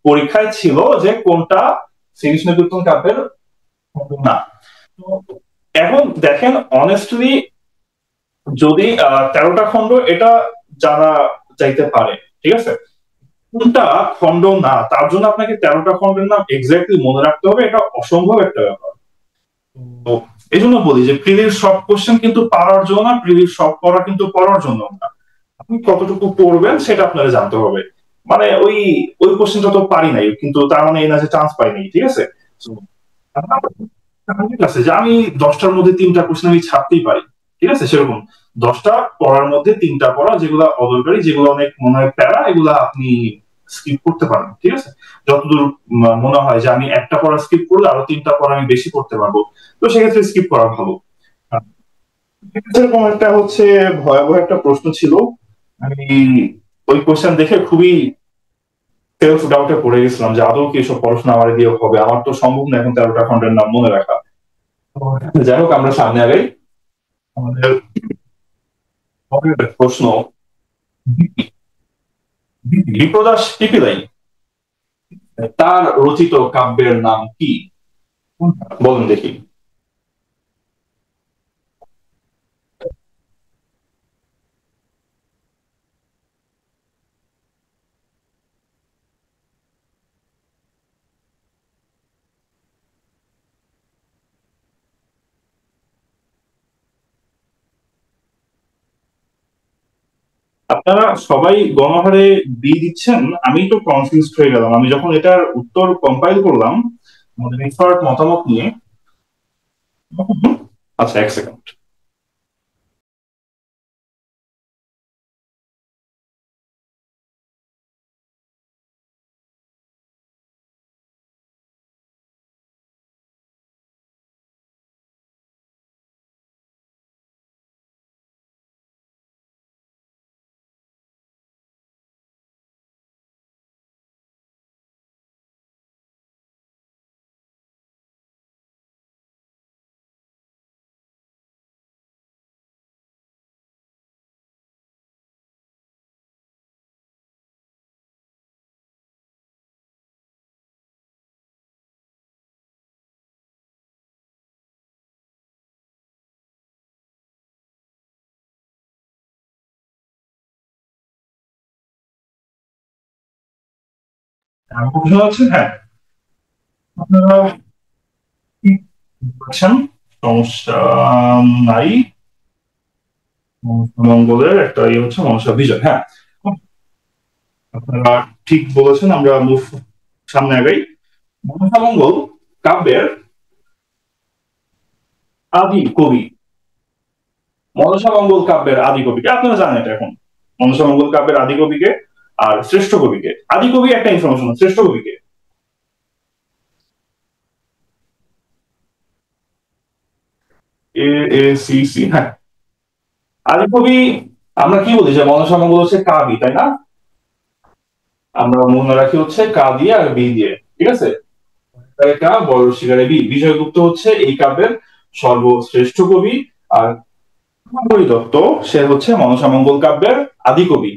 পরীক্ষায় ছিল যে কোনটা শ্রীকৃষ্ণ কীর্তন কাব্যের খণ্ড না। তো এখন দেখেন অনেস্টলি, যদি 13টা খণ্ড এটা জানা যাইতে পারে, ঠিক আছে, কোনটা খণ্ড না, তার জন্য আপনাকে 13টা খণ্ডের নাম এক্স্যাক্টলি মনে রাখতে হবে, এটা অসম্ভব একটা ব্যাপার। তো এই জন্য বলি যে প্রিলির সব কোশ্চেন কিন্তু পারার জন্য না, প্রিলির সব পড়া কিন্তু পড়ার জন্য না। আপনি কতটুকু পড়বেন সেটা আপনারা জানতে হবে। মানে ওই ওই কোশ্চেনটা তো পারি নাই, কিন্তু তার মানে এই না যে চান্স পাই নাই, ঠিক আছে। So, ঠিক আছে যে আমি 10টার মধ্যে 3টা কোশ্চেন আমি ছাড়তেই পারি, ঠিক আছে, সেরকম 10টা পড়ার মধ্যে 3টা পড়া যেগুলো অদরকারি, যেগুলো অনেক মনে হয় প্যারা, এগুলা আপনি স্কিপ করতে পারেন, ঠিক আছে। যতদূর মনে হয় যে আমি একটা পড়া স্কিপ করলে আরো 3টা পড়া আমি বেশি পড়তে পারবো, তো সেক্ষেত্রে স্কিপ করা ভালো। এরকম একটা হচ্ছে ভয়াবহ একটা প্রশ্ন ছিল, আমি ওই কোশ্চেন দেখে খুবই সেলফ ডাউটে পড়ে গেছিলাম যে আদৌ কি এসব পড়াশোনা আমার দিয়ে হবে, আমার তো সম্ভব না এখন 13টা খণ্ডের নাম মনে রাখা। তো যাই হোক, আমরা সামনে আগাই। আমাদের পরের প্রশ্ন, বিপ্রদাস টিপিলাই তার রচিত কাব্যের নাম কি? বলুন দেখি। আপনারা সবাই গণহারে বি দিচ্ছেন, আমি তো কনফিউজ হয়ে গেলাম। আমি যখন এটার উত্তর কম্পাইল করলাম আমাদের এক্সপার্ট মতামত নিয়ে। আচ্ছা, এক সেকেন্ড। প্রশ্ন আছে, হ্যাঁ। আপনারা কি বলছেন? সমস্যা নাই। মঙ্গলের একটা ইয়ে হচ্ছে মনসা বিজয়, হ্যাঁ। আপনারা ঠিক বলেছেন, আমরা মুভ সামনে আগাই। মনসা মঙ্গল কাব্যের আদি কবি, মনসা মঙ্গল কাব্যের আদি কবিকে আপনারা জানেন এটা এখন। মনসা মঙ্গল কাব্যের আদি কবিকে আর শ্রেষ্ঠ কবিকে। আদি কবি একটা ইনফরমেশন, শ্রেষ্ঠ কবিকে এ এ সি সি, হ্যাঁ। আদি কবি, আমরা কি বলি যে মনসা মঙ্গল হচ্ছে কাবি, তাই না? আমরা মনে রাখি হচ্ছে কা দিয়ে আর বি দিয়ে, ঠিক আছে? কা বড় শিকারে বি, বিজয়গুপ্ত হচ্ছে এই কাব্যের সর্বশ্রেষ্ঠ কবি। আর কুমারী দত্ত, সে হচ্ছে মনসা মঙ্গল কাব্যের আদি কবি।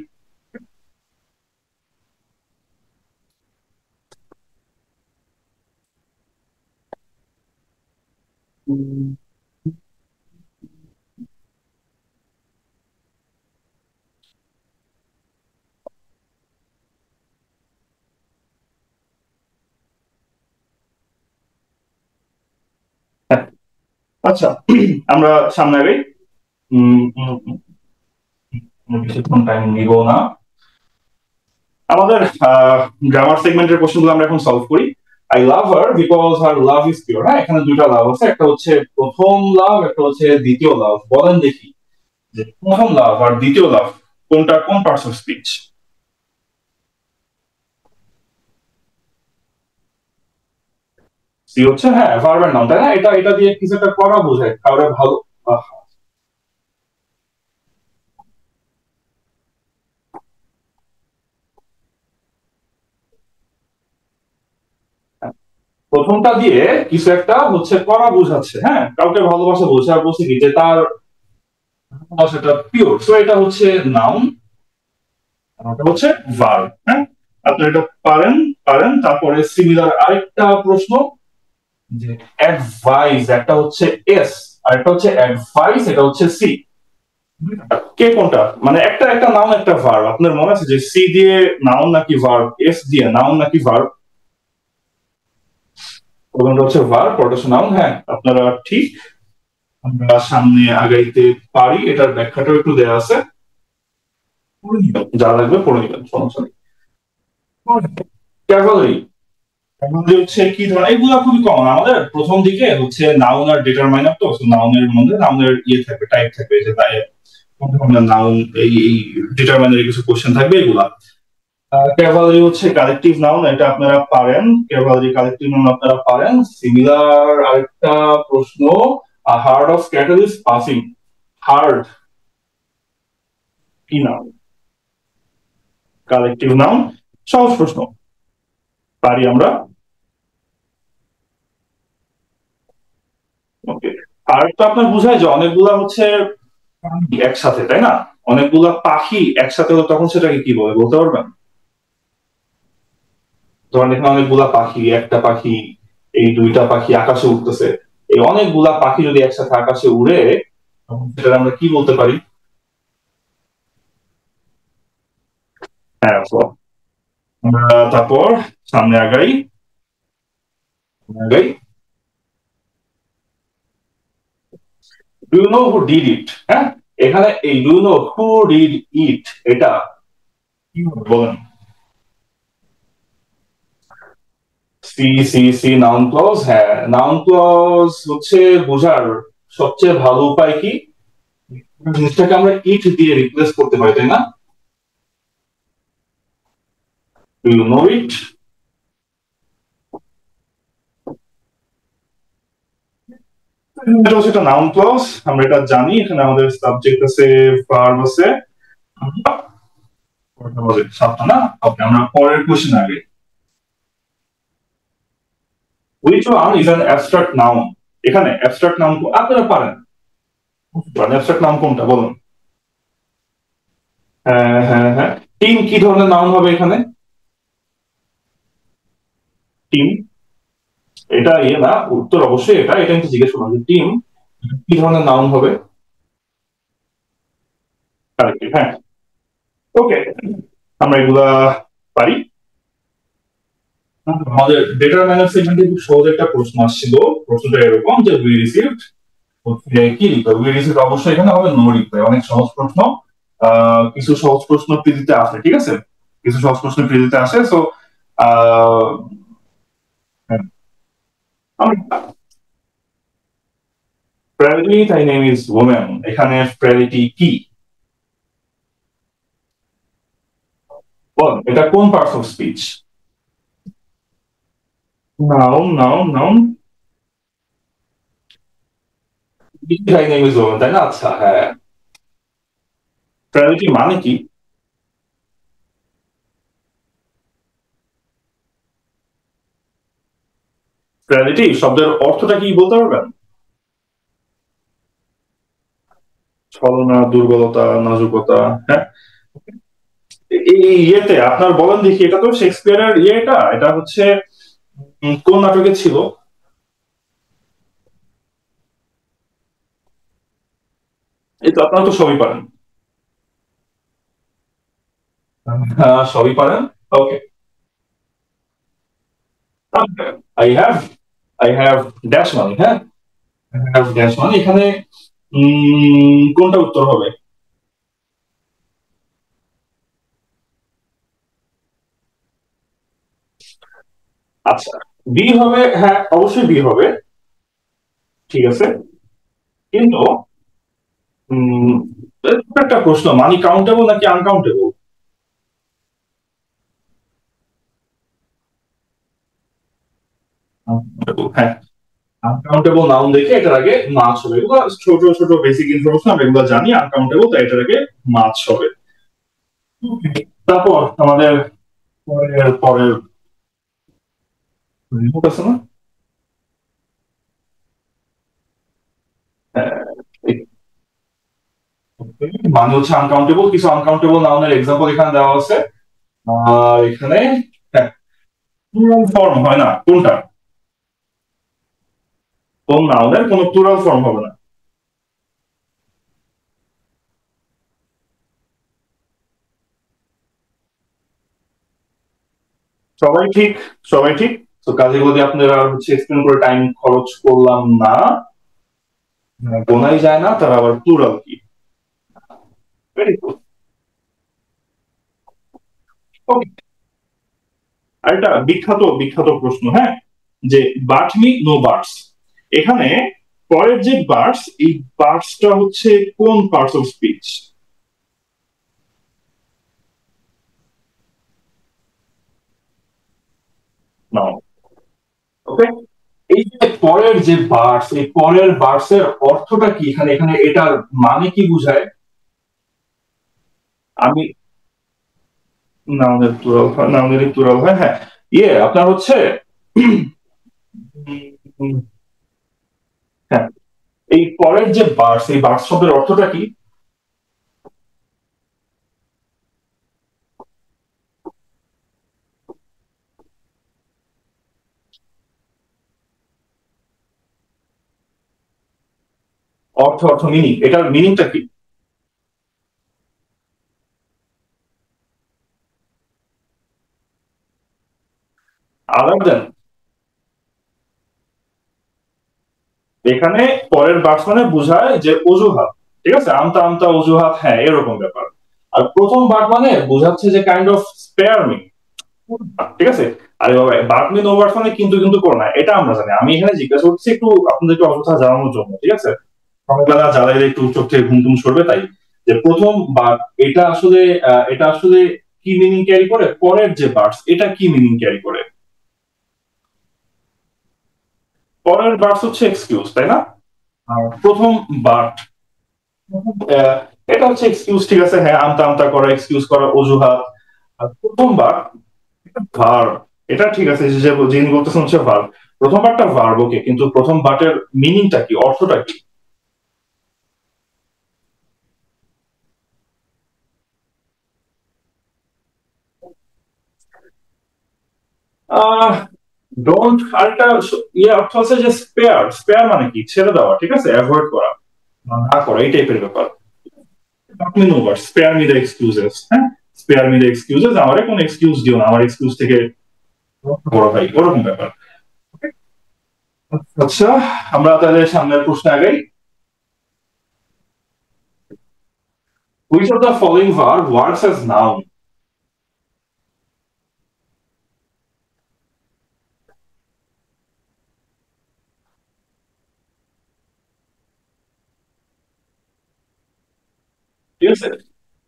হ্যাঁ, আচ্ছা। আমরা সামনে আগাই। উম, উম, বেশিক্ষণ টাইম নিব না। আমাদের গ্রামার সেগমেন্টের কোশ্চেনগুলো আমরা এখন সলভ করি। I love her because her love is pure. হ্যাঁ, এখানে দুইটা লাভ আছে, একটা হচ্ছে প্রথম লাভ, একটা হচ্ছে দ্বিতীয় লাভ। বলেন দেখি যে প্রথম লাভ আর দ্বিতীয় লাভ কোনটা, কোন পার্টস অফ স্পিচ? সি হচ্ছে, হ্যাঁ, ভার্বের নাম, তাই না? এটা এটা দিয়ে কিছু একটা করা বোঝায়, কাউরে ভালো। আহ, প্রথমটা দিয়ে কিছু একটা হচ্ছে করা বোঝাচ্ছে, হ্যাঁ, কাউকে ভালোবাসা বোঝায়। আর বলছে কি যে তার ভালোবাসাটা পিওর, তো এটা হচ্ছে নাউন, ওটা হচ্ছে ভার্ব, হ্যাঁ। আপনি এটা পারেন, পারেন। তারপরে সিমিলার আরেকটা প্রশ্ন, যে অ্যাডভাইস, একটা হচ্ছে এস আর একটা হচ্ছে অ্যাডভাইস, এটা হচ্ছে সি। কে কোনটা? মানে একটা একটা নাউন একটা ভার্ব, আপনার মনে আছে যে সি দিয়ে নাউন নাকি ভার্ব, এস দিয়ে নাউন নাকি ভার্ব? প্রথমটা হচ্ছে ভার্ব, পরটা হচ্ছে নাউন, হ্যাঁ, আপনারা ঠিক। আমরা সামনে আগাইতে পারি, এটার ব্যাখ্যাটাও একটু দেওয়া আছে, পড়ে নিবেন। যা লাগবে পড়ে নিবেন, সমস্যা নেই। ক্যাভালরি, ক্যাভালরি হচ্ছে কি ধরনের? এগুলো খুবই কমন আমাদের প্রথম দিকে হচ্ছে নাউন আর ডিটারমাইনার, তো নাউনের মধ্যে নাউনের ইয়ে থাকবে, টাইপ থাকবে, যে তাই নাউন, এই ডিটারমাইনারে কিছু কোশ্চেন থাকবে এগুলা। ক্যাভালরি হচ্ছে কালেকটিভ নাউন, এটা আপনারা পারেন। ক্যাভালরি কালেকটিভ নাউন আপনারা পারেন। সিমিলার আরেকটা প্রশ্ন, hard of cattle is passing. Hard কি নাউন? Collective noun. সহজ প্রশ্ন, পারি আমরা। ওকে। আর তো আপনার বোঝায় যে অনেকগুলা হচ্ছে একসাথে, তাই না? অনেকগুলা পাখি একসাথে হলো তখন সেটাকে কি বলে বলতে পারবেন? ধরেন এখানে অনেকগুলা পাখি, একটা পাখি, এই দুইটা পাখি আকাশে উঠতেছে, এই অনেকগুলা পাখি যদি একসাথে আকাশে উড়ে তখন সেটা আমরা কি বলতে পারি? হ্যাঁ, so, আমরা তারপর সামনে আগাই আগাই। Do you know who did it? হ্যাঁ, এখানে এই do you know who did it, এটা কি হবে বলেন? See see see noun clause. হ্যাঁ, নাউন ক্লজ হচ্ছে বোঝার সবচেয়ে ভালো উপায় কি, জিনিসটাকে আমরা ইট দিয়ে রিপ্লেস করতে পারি, তাই না? ডু ইউ নো ইট? এটা হচ্ছে একটা নাউন ক্লজ, আমরা এটা জানি। এখানে আমাদের সাবজেক্ট আছে, ভার্ব আছে, সাতটা না? ওকে, আমরা পরের কোশ্চেন আগে। Which one is an abstract noun? এখানে অ্যাবস্ট্রাক্ট নাউন আপনারা পারেন, অ্যাবস্ট্রাক্ট নাউন কোনটা বলুন? হ্যাঁ হ্যাঁ হ্যাঁ, টিম কি ধরনের নাউন হবে এখানে? টিম, এটা ইয়ে না, উত্তর অবশ্যই এটা, এটা কিন্তু জিজ্ঞেস করলাম যে টিম কি ধরনের নাউন হবে? কারেক্ট, হ্যাঁ। ওকে, আমরা এগুলা পারি। আমাদের ডেটা ম্যানেজ সেগমেন্টে খুব সহজ একটা প্রশ্ন আসছিল। প্রশ্নটা এরকম যে উই রিসিভড, কি রিপ্লাই? উই রিসিভড অবশ্যই এখানে হবে নো রিপ্লাই। অনেক সহজ প্রশ্ন। কিছু সহজ প্রশ্ন প্রিলিতে আসে, ঠিক আছে, কিছু সহজ প্রশ্ন প্রিলিতে আসে। সো প্রায়োরিটি তাই নেম ইজ ওমেন, এখানে প্রায়োরিটি কি বল? এটা কোন parts of speech? Noun noun noun, তাই নেম ইজ ওমেন, তাই না? আচ্ছা, হ্যাঁ। প্রায়োরিটি মানে কি? প্রায়োরিটি শব্দের অর্থটা কি বলতে পারবেন? ছলনা, দুর্বলতা, নাজুকতা, হ্যাঁ। এই ইয়েতে আপনার বলেন দেখি, এটা তো শেক্সপিয়ারের ইয়ে, এটা এটা হচ্ছে কোন নাটকে ছিল? এই তো আপনারা তো সবই পারেন। সবই পারেন। Okay, I have, I have dash মানে, হ্যাঁ, হ্যাভ ড্যাশ মানে এখানে কোনটা উত্তর হবে? আচ্ছা, বি হবে, হ্যাঁ অবশ্যই বি হবে, ঠিক আছে। কিন্তু উম, একটা প্রশ্ন, মানি কাউন্টেবল নাকি আনকাউন্টেবল? হ্যাঁ, আনকাউন্টেবল নাউন দেখে এটার আগে মাছ হবে। এগুলো ছোট ছোট বেসিক ইনফরমেশন, আমরা এগুলো জানি। আনকাউন্টেবল তাই এটার আগে মাছ হবে। তারপর আমাদের পরের পরের রিমোট আছে না? হ্যাঁ, মানে হচ্ছে আনকাউন্টেবল, কিছু আনকাউন্টেবল নাউনের এক্সাম্পল এখানে দেওয়া আছে। আর এখানে হ্যাঁ, প্লুরাল ফর্ম হয় না কোনটা? কোন নাউনের কোনো প্লুরাল ফর্ম হবে না? সবাই ঠিক, সবাই ঠিক। তো কাজেগুলো দিয়ে আপনারা হচ্ছে এক্সপ্লেন করে টাইম খরচ করলাম না। গোনাই যায় না তার আবার প্লুরাল কি? Very good. আর একটা বিখ্যাত বিখ্যাত প্রশ্ন, হ্যাঁ, যে বাট মি নো বার্ডস, এখানে পরের যে বার্ডস, এই বার্ডসটা হচ্ছে কোন পার্টস অফ স্পিচ? নাও, ওকে। এই যে পরের যে বার্ডস, এই পরের বার্ডস এর অর্থটা কি এখানে? এখানে এটার মানে কি বুঝায়? আমি নাউনের প্লুরাল হয়, নাউনের প্লুরাল হয়, হ্যাঁ। ইয়ে আপনার হচ্ছে হ্যাঁ, এই পরের যে বার্ডস, এই বার্ডস শব্দের অর্থটা কি? অর্থ অর্থ মিনিং, এটার মিনিংটা কি? আদার দেন, এখানে পরের বাক্স মানে বোঝায় যে অজুহাত, ঠিক আছে, আমতা আমতা অজুহাত, হ্যাঁ এরকম ব্যাপার। আর প্রথম বার্ব মানে বোঝাচ্ছে যে কাইন্ড অফ স্পেয়ার মি, ঠিক আছে। আরে বাবা, বার্ব মি নো বার্ব মানে কিন্তু কিন্তু করো না, এটা আমরা জানি। আমি এখানে জিজ্ঞাসা করছি একটু আপনাদেরকে অযথা জানানোর জন্য, ঠিক আছে। সকালবেলা জ্বালাইলে একটু চোখ থেকে ঘুম টুম সরবে, তাই যে প্রথম বার্ব এটা আসলে এটা আসলে কি মিনিং ক্যারি করে, পরের যে বার্বস এটা কি মিনিং ক্যারি করে। পরের বার্বস হচ্ছে এক্সকিউজ, তাই না? আর প্রথম বার্ব আহ, এটা হচ্ছে এক্সকিউজ, ঠিক আছে, হ্যাঁ আমতা আমতা করা, এক্সকিউজ করা, অজুহাত। আর প্রথমবার ভার্ব, এটা ঠিক আছে, যে যিনি বলতেছেন হচ্ছে ভার্ব, প্রথমবারটা ভার্ব, ওকে, কিন্তু প্রথম বার্টের মিনিংটা কি, অর্থটা কি? আহ ডোন্ট, আরেকটা ইয়ে অর্থ আছে যে স্পেয়ার, স্পেয়ার মানে কি, ছেড়ে দেওয়া, ঠিক আছে, অ্যাভয়েড করা, না করা, এই টাইপের ব্যাপার। আপনি no but spare me the excuses, হ্যাঁ, স্পেয়ার মি দ্য এক্সকিউজেস, আমারে কোনো এক্সকিউজ দিও না, আমার এক্সকিউজ থেকে বড় ভাই, ওরকম ব্যাপার। আচ্ছা, আমরা তাহলে সামনের প্রশ্নে আগাই। Which of the following verb works as noun? ঠিক আছে,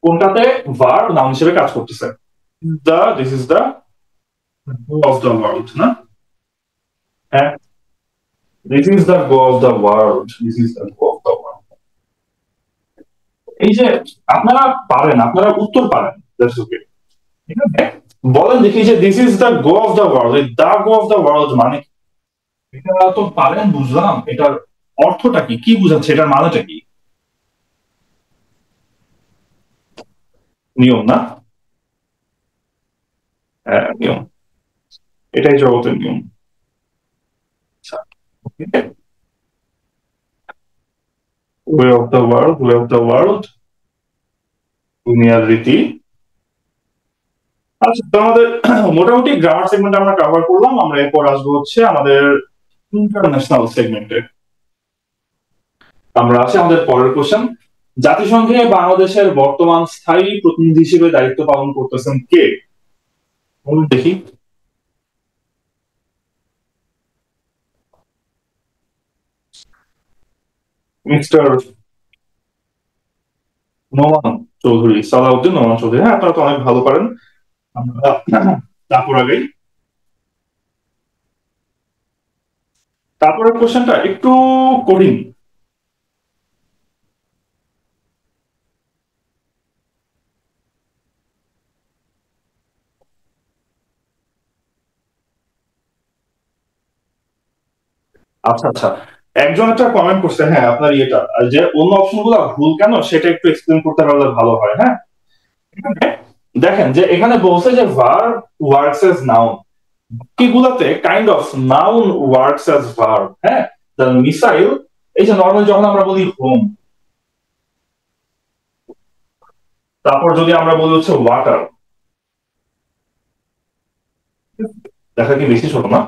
কোনটাতে ভার্ব নাউন হিসেবে কাজ করতেছে? This is the go of the world, না? হ্যাঁ, this is the go of the world, this is the go of the world. এই যে আপনারা পারেন, আপনারা উত্তর পারেন, দ্যাটস ওকে, ঠিক আছে। বলেন দেখি যে this is the go of the world, এই the go of the world মানে কি? এটা তো পারেন, বুঝলাম, এটার অর্থটা কি, কি বুঝাচ্ছে, এটার মানেটা কি? নিয়ম, না? হ্যাঁ, নিয়ম, এটাই জগতের নিয়ম। আচ্ছা, way of the world, way of the world, দুনিয়ার রীতি। আচ্ছা, তো আমাদের মোটামুটি গ্রামার সেগমেন্ট আমরা কভার করলাম, আমরা এরপর আসবো হচ্ছে আমাদের ইন্টারন্যাশনাল সেগমেন্টে। আমরা আছি আমাদের পরের কোশ্চেন। জাতিসংঘে বাংলাদেশের বর্তমান স্থায়ী প্রতিনিধি হিসেবে দায়িত্ব পালন করতেছেন কে? বলুন দেখি। মিস্টার নোমান চৌধুরী, সালাউদ্দিন নোমান চৌধুরী, হ্যাঁ আপনারা তো অনেক ভালো পারেন। আমরা তারপর আগেই, তারপরের কোশ্চেনটা একটু কঠিন। আচ্ছা আচ্ছা, একজন একটা কমেন্ট করছে, হ্যাঁ আপনার ইয়েটা যে অন্য অপশন গুলো ভুল কেন, সেটা একটু এক্সপ্লেন করতে পারলে ভালো হয়, হ্যাঁ। এখানে দেখেন যে এখানে বলছে যে ভার্ব ওয়ার্কস এজ নাউন, বাকিগুলাতে kind of noun works as verb, হ্যাঁ। দ্য মিসাইল, এই যে নর্মালি যখন আমরা বলি হোম, তারপর যদি আমরা বলি হচ্ছে ওয়াটার, দেখা কি বেশি ছোট না?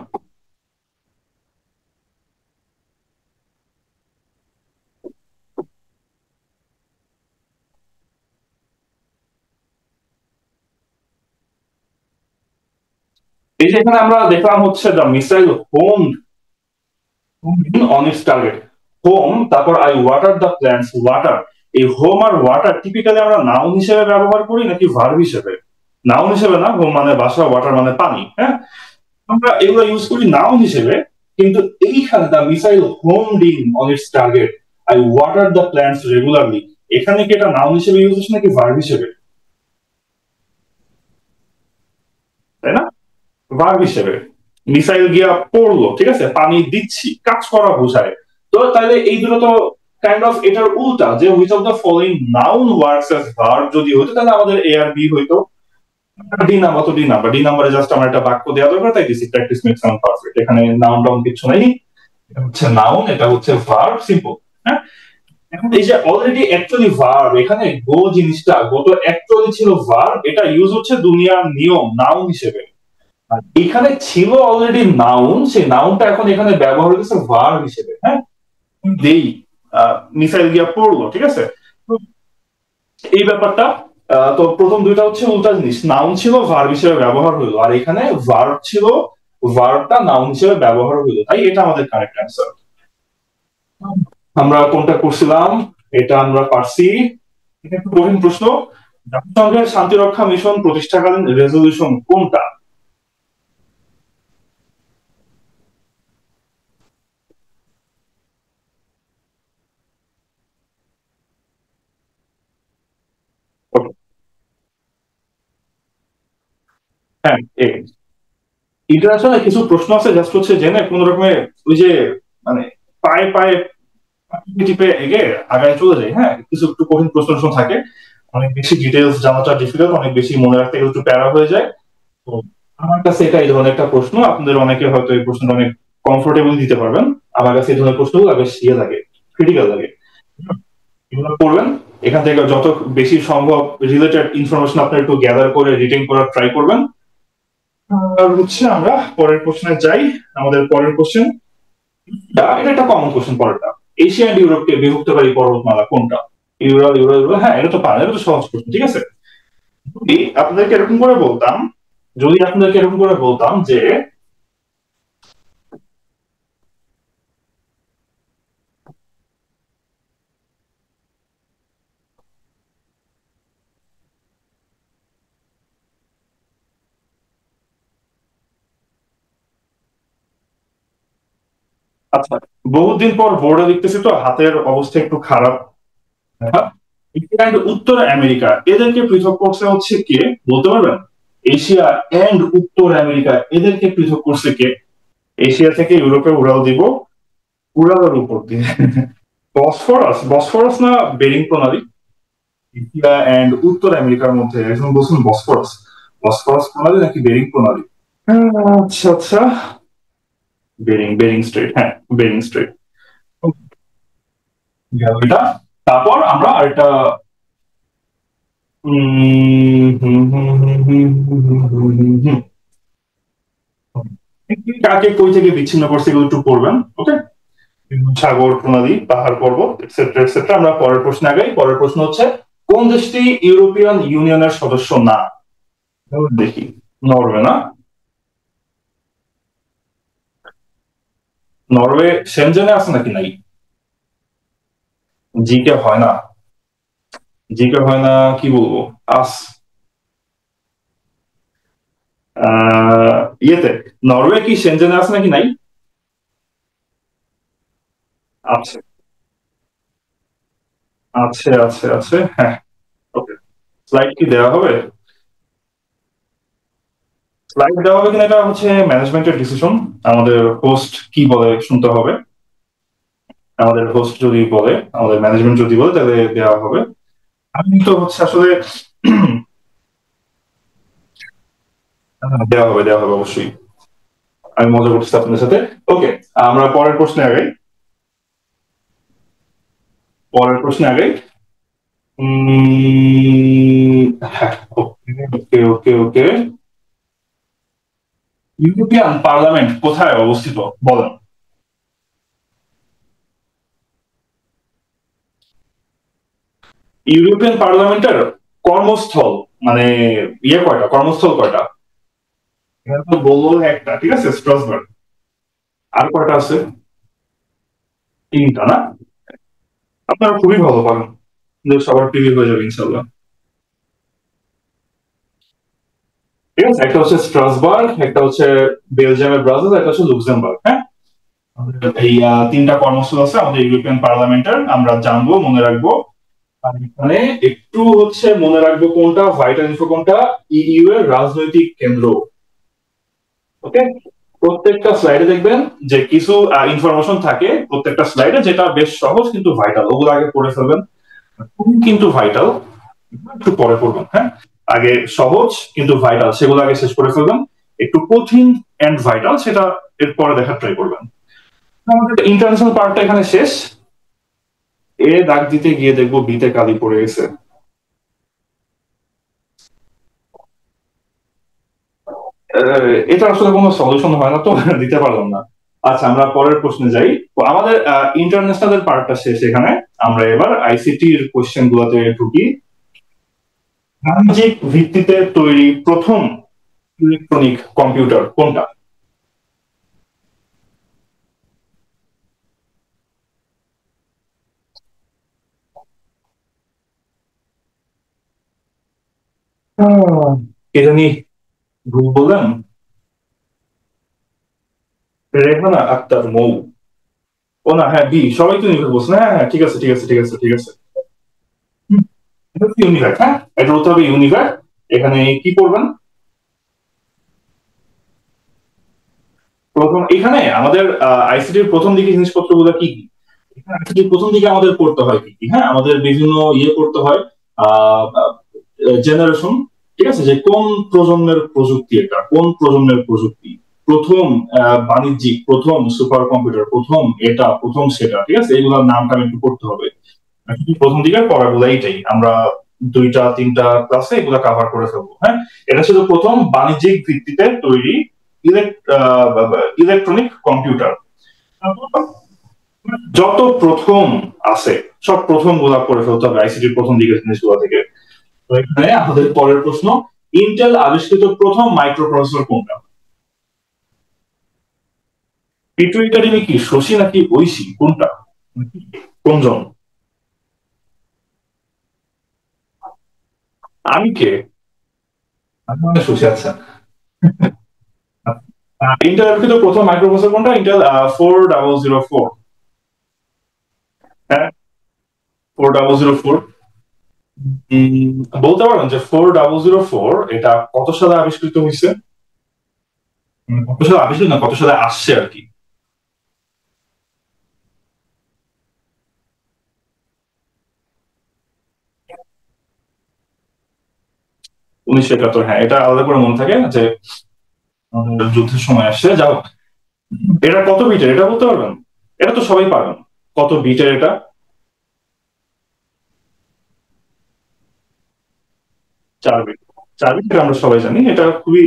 এই যে এখানে আমরা দেখলাম হচ্ছে the missile home on its target, home, তারপর I water the plants, water. এই হোম আর ওয়াটার টিপিক্যালি আমরা নাউন হিসেবে ব্যবহার করি নাকি ভার্ব হিসেবে? নাউন হিসেবে না, হোম মানে বাসা, ওয়াটার মানে পানি, হ্যাঁ। আমরা এগুলো ইউজ করি নাউন হিসেবে, কিন্তু এইখানে the missile homed in on its target, I water the plants regularly, এখানে কি এটা নাউন হিসেবে ইউজ হচ্ছে নাকি ভার্ব হিসেবে? তাই না? ভার্ব হিসেবে। মিসাইল গিয়া পড়লো, ঠিক আছে, পানি দিচ্ছি, কাজ করা বোঝায়। তো তাহলে এই দুটো তো কাইন্ড অফ এটার উল্টা, যে which of the following noun works as verb যদি হতো, তাহলে আমাদের এ আর বি হইতো। ডি নাম্বার তো ডি নাম্বার, ডি নাম্বারে জাস্ট আমার একটা বাক্য দেওয়া দরকার, তাই দিছি প্র্যাকটিস মেক্স সাউন্ড পারফেক্ট, এখানে নাউন টাউন কিছু নাই, এটা হচ্ছে নাউন, এটা হচ্ছে ভার্ব, সিম্পল, হ্যাঁ। এখন এই যে অলরেডি অ্যাকচুয়ালি ভার্ব, এখানে গো জিনিসটা গত অ্যাকচুয়ালি ছিল ভার্ব, এটা ইউজ হচ্ছে দুনিয়ার নিয়ম নাউন হিসেবে। আর এখানে ছিল অলরেডি নাউন, সেই নাউনটা এখন এখানে ব্যবহার হয়েছে ভার্ব হিসেবে। হ্যাঁ, দেই মিসাইল গিয়া পড়লো, ঠিক আছে। তো এই ব্যাপারটা, তো প্রথম দুইটা হচ্ছে উল্টা জিনিস, নাউন ছিল ভার্ব হিসেবে ব্যবহার হইলো, আর এখানে ভার্ব ছিল, ভার্বটা নাউন হিসেবে ব্যবহার হইলো, তাই এটা আমাদের কারেক্ট অ্যান্সার। আমরা কোনটা করছিলাম, এটা আমরা পারছি। এটা একটু কঠিন প্রশ্ন। জাতিসংঘের শান্তিরক্ষা মিশন প্রতিষ্ঠাকালীন রেজলিউশন কোনটা? Okay, হ্যাঁ, ইন্টারন্যাশনাল কিছু প্রশ্ন আছে জাস্ট হচ্ছে জেনে কোন রকমের ওই যে মানে পায়ে পায়ে টিপে এগে আগায় চলে যায়। হ্যাঁ, কিছু একটু কঠিন প্রশ্ন টশ্ন থাকে, অনেক বেশি ডিটেলস জানাটা ডিফিকাল্ট, অনেক বেশি মনে রাখতে গেলে একটু প্যারা হয়ে যায়। তো আমার কাছে এটা এই ধরনের একটা প্রশ্ন, আপনাদের অনেকে হয়তো এই প্রশ্নটা অনেক কমফোর্টেবল দিতে পারবেন। আমার কাছে এই ধরনের প্রশ্নগুলো বেশ ইয়ে লাগে, ক্রিটিক্যাল লাগে। এগুলো করবেন, এখান থেকে যত বেশি সম্ভব রিলেটেড ইনফরমেশন আপনার একটু গ্যাদার করে রিটেন করার ট্রাই করবেন। আর হচ্ছে আমরা পরের কোশ্চেনে যাই। আমাদের পরের কোশ্চেন, এটা একটা কমন কোশ্চেন পরেরটা, এশিয়া এন্ড ইউরোপকে বিভক্তকারী পর্বতমালা কোনটা? ইউরাল, ইউরাল, হ্যাঁ এটা তো পারেন, এটা তো সহজ প্রশ্ন, ঠিক আছে। যদি আপনাদেরকে এরকম করে বলতাম, যদি আপনাদেরকে এরকম করে বলতাম যে আচ্ছা, বহুদিন পর বোর্ডে লিখতেছি তো হাতের অবস্থা একটু খারাপ। হ্যাঁ, এশিয়া and উত্তর আমেরিকা এদেরকে পৃথক করছে হচ্ছে কে, বলতে পারবেন? এশিয়া এন্ড উত্তর আমেরিকা এদেরকে পৃথক করছে কে? এশিয়া থেকে ইউরোপে উড়াল দিব, উড়ালের উপর দিয়ে বসফরাস, বসফরাস না বেরিং প্রণালী? এশিয়া এন্ড উত্তর আমেরিকার মধ্যে একজন বলছেন বসফরাস, বসফরাস প্রণালী নাকি বেরিং প্রণালী? আচ্ছা আচ্ছা, বেরিং, বেরিং স্ট্রেট, হ্যাঁ বেরিং স্ট্রেট। গেল এটা। তারপর আমরা আরেকটা কাকে কই থেকে বিচ্ছিন্ন করছে এগুলো একটু পড়বেন, ওকে। সাগর, প্রণালী, পাহাড়, পর্বত, এটসেট্রা এটসেট্রা। আমরা পরের প্রশ্ন আগাই। পরের প্রশ্ন হচ্ছে কোন দেশটি ইউরোপিয়ান ইউনিয়নের সদস্য না? দেখি, নরওয়ে না? নরওয়ে সেনজেনে আছে নাকি নাই? জিকে হয় না, জিকে হয় না, কি বলবো, আস ইয়েতে নরওয়ে কি সেনজেনে আছে নাকি নাই? আছে, আছে, আছে, আছে, হ্যাঁ। ওকে, স্লাইড কি দেওয়া হবে? স্লাইড দেওয়া হবে কিনা এটা হচ্ছে ম্যানেজমেন্টের ডিসিশন। আমাদের হোস্ট কি বলে শুনতে হবে। আমাদের হোস্ট যদি বলে, আমাদের ম্যানেজমেন্ট যদি বলে, তাহলে দেওয়া হবে। আমি তো হচ্ছে আসলে দেওয়া হবে, দেওয়া হবে অবশ্যই। আমি মজা করতেছি আপনাদের সাথে। ওকে, আমরা পরের প্রশ্নে আগাই, পরের প্রশ্নে আগাই। হ্যাঁ, ওকে ওকে ওকে। ইউরোপিয়ান পার্লামেন্ট কোথায় অবস্থিত বলেন? ইউরোপিয়ান পার্লামেন্টের কর্মস্থল, মানে ইয়ে কয়টা, কর্মস্থল কয়টা? এখানে তো বললো একটা, ঠিক আছে, স্ট্রাসবার্গ। আর কয়টা আছে? তিনটা না? আপনারা খুবই ভালো পারেন, কিন্তু সবার টিভি হয়ে যাবে ইনশাল্লাহ। ঠিক আছে, একটা হচ্ছে স্ট্রাসবার্গ, একটা হচ্ছে বেলজিয়ামের ব্রাজিল, একটা হচ্ছে লুক্সেমবার্গ। হ্যাঁ, এই তিনটা কর্মস্থল আছে আমাদের ইউরোপিয়ান পার্লামেন্টের, আমরা জানবো, মনে রাখবো। আর এখানে একটু হচ্ছে মনে রাখবো কোনটা ভাইটাল ইনফো, কোনটা ইইউ এর রাজনৈতিক কেন্দ্র। ওকে, প্রত্যেকটা স্লাইডে দেখবেন যে কিছু ইনফরমেশন থাকে প্রত্যেকটা স্লাইডে, যেটা বেশ সহজ কিন্তু ভাইটাল, ওগুলো আগে পড়ে ফেলবেন। কিন্তু ভাইটাল একটু পরে পড়বেন, হ্যাঁ। আগে সহজ কিন্তু ভাইটাল সেগুলো আগে শেষ করে ফেলবেন, একটু কঠিন এন্ড ভাইটাল সেটা এরপরে দেখার ট্রাই করবেন। আমাদের ইন্টারন্যাশনাল পার্টটা এখানে শেষ। এ দাগ দিতে গিয়ে দেখবো বিতে কালি পড়ে গেছে। এটা আসলে কোনো সলিউশন হয় না তো দিতে পারলাম না। আচ্ছা, আমরা পরের প্রশ্নে যাই। তো আমাদের ইন্টারন্যাশনাল পার্টটা শেষ এখানে। আমরা এবার আইসিটির কোশ্চেন গুলোতে ঢুকি। বাণিজ্যিক ভিত্তিতে তৈরি প্রথম ইলেকট্রনিক কম্পিউটার কোনটা? কে জানি ভুল বললেন। রেহানা আক্তার মৌ। ও না, হ্যাঁ বি, সবাই তো নির্ভর বলছে। হ্যাঁ হ্যাঁ, ঠিক আছে ঠিক আছে ঠিক আছে ঠিক আছে। ইউনিভার্স, হ্যাঁ এটা হতে হবে ইউনিভার্স। এখানে কি করবেন? প্রথম এখানে আমাদের আইসিটির প্রথম দিকে জিনিসপত্রগুলো কি কি? এখানে আইসিটির প্রথম দিকে আমাদের পড়তে হয় কি কি, হ্যাঁ আমাদের বিভিন্ন ইয়ে করতে হয়। জেনারেশন, ঠিক আছে, যে কোন প্রজন্মের প্রযুক্তি, এটা কোন প্রজন্মের প্রযুক্তি, প্রথম বাণিজ্যিক, প্রথম সুপার কম্পিউটার, প্রথম এটা, প্রথম সেটা, ঠিক আছে, এগুলোর নামটা আমি একটু করতে হবে। প্রথম দিকের পড়াগুলো এইটাই আমরা দুইটা তিনটা ক্লাসে এগুলা কভার করে ফেলবো, হ্যাঁ। এটা ছিল প্রথম বাণিজ্যিক ভিত্তিতে তৈরি ইলেকট্রনিক কম্পিউটার। যত প্রথম আছে সব প্রথম গুলা করে ফেলতে হবে আইসিটির প্রথম দিকের জিনিসগুলো থেকে। তো এখানে আমাদের পরের প্রশ্ন, ইন্টেল আবিষ্কৃত প্রথম মাইক্রো প্রসেসর কোনটা? পিটুইটারি কি শশী নাকি ঐশী, কোনটা? কোনজন? আমি কে? আমি মানে শশী, আচ্ছা। ইন্টেল আবিষ্কৃত প্রথম মাইক্রো প্রসেসর কোনটা? ইন্টেল 4004। হ্যাঁ, 4004। বলতে পারবেন যে 4004 এটা কত সালে আবিষ্কৃত হয়েছে? কত সালে আবিষ্কৃত না, কত সালে আসছে আর কি। 1971, হ্যাঁ এটা আলাদা করে মনে থাকে যে আমাদের যুদ্ধের সময় আসছে। যাও, এটা কত বিটের এটা বলতে পারবেন? এটা তো সবাই পারবেন। কত বিটের এটা? 4 বিট। 4 বিট এটা আমরা সবাই জানি, এটা খুবই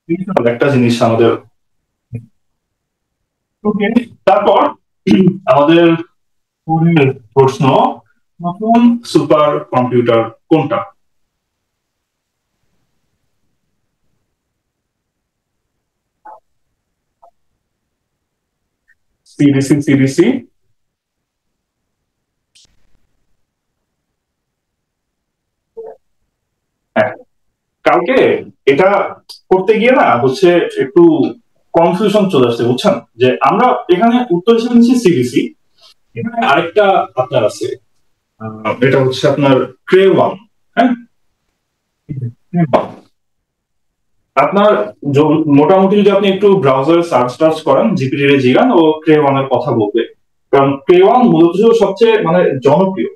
বিশাল একটা জিনিস আমাদের। ওকে, তারপর আমাদের পরের প্রশ্ন, নতুন সুপার কম্পিউটার কোনটা? CDC CDC. হ্যাঁ, কালকে এটা করতে গিয়ে না হচ্ছে একটু কনফিউশন চলে আসছে, বুঝছেন, যে আমরা এখানে উত্তর হিসেবে নিচ্ছি সিডিসি। এখানে আরেকটা আপনার আছে, এটা হচ্ছে আপনার ক্রে ওয়ান। হ্যাঁ, আপনার মোটামুটি যদি আপনি একটু ব্রাউজারে সার্চ টার্চ করেন, জিপিটি রে জিগান, ও ক্রে ওয়ানের কথা বলবে। কারণ ক্রে ওয়ান মূলত ছিল সবচেয়ে মানে জনপ্রিয়,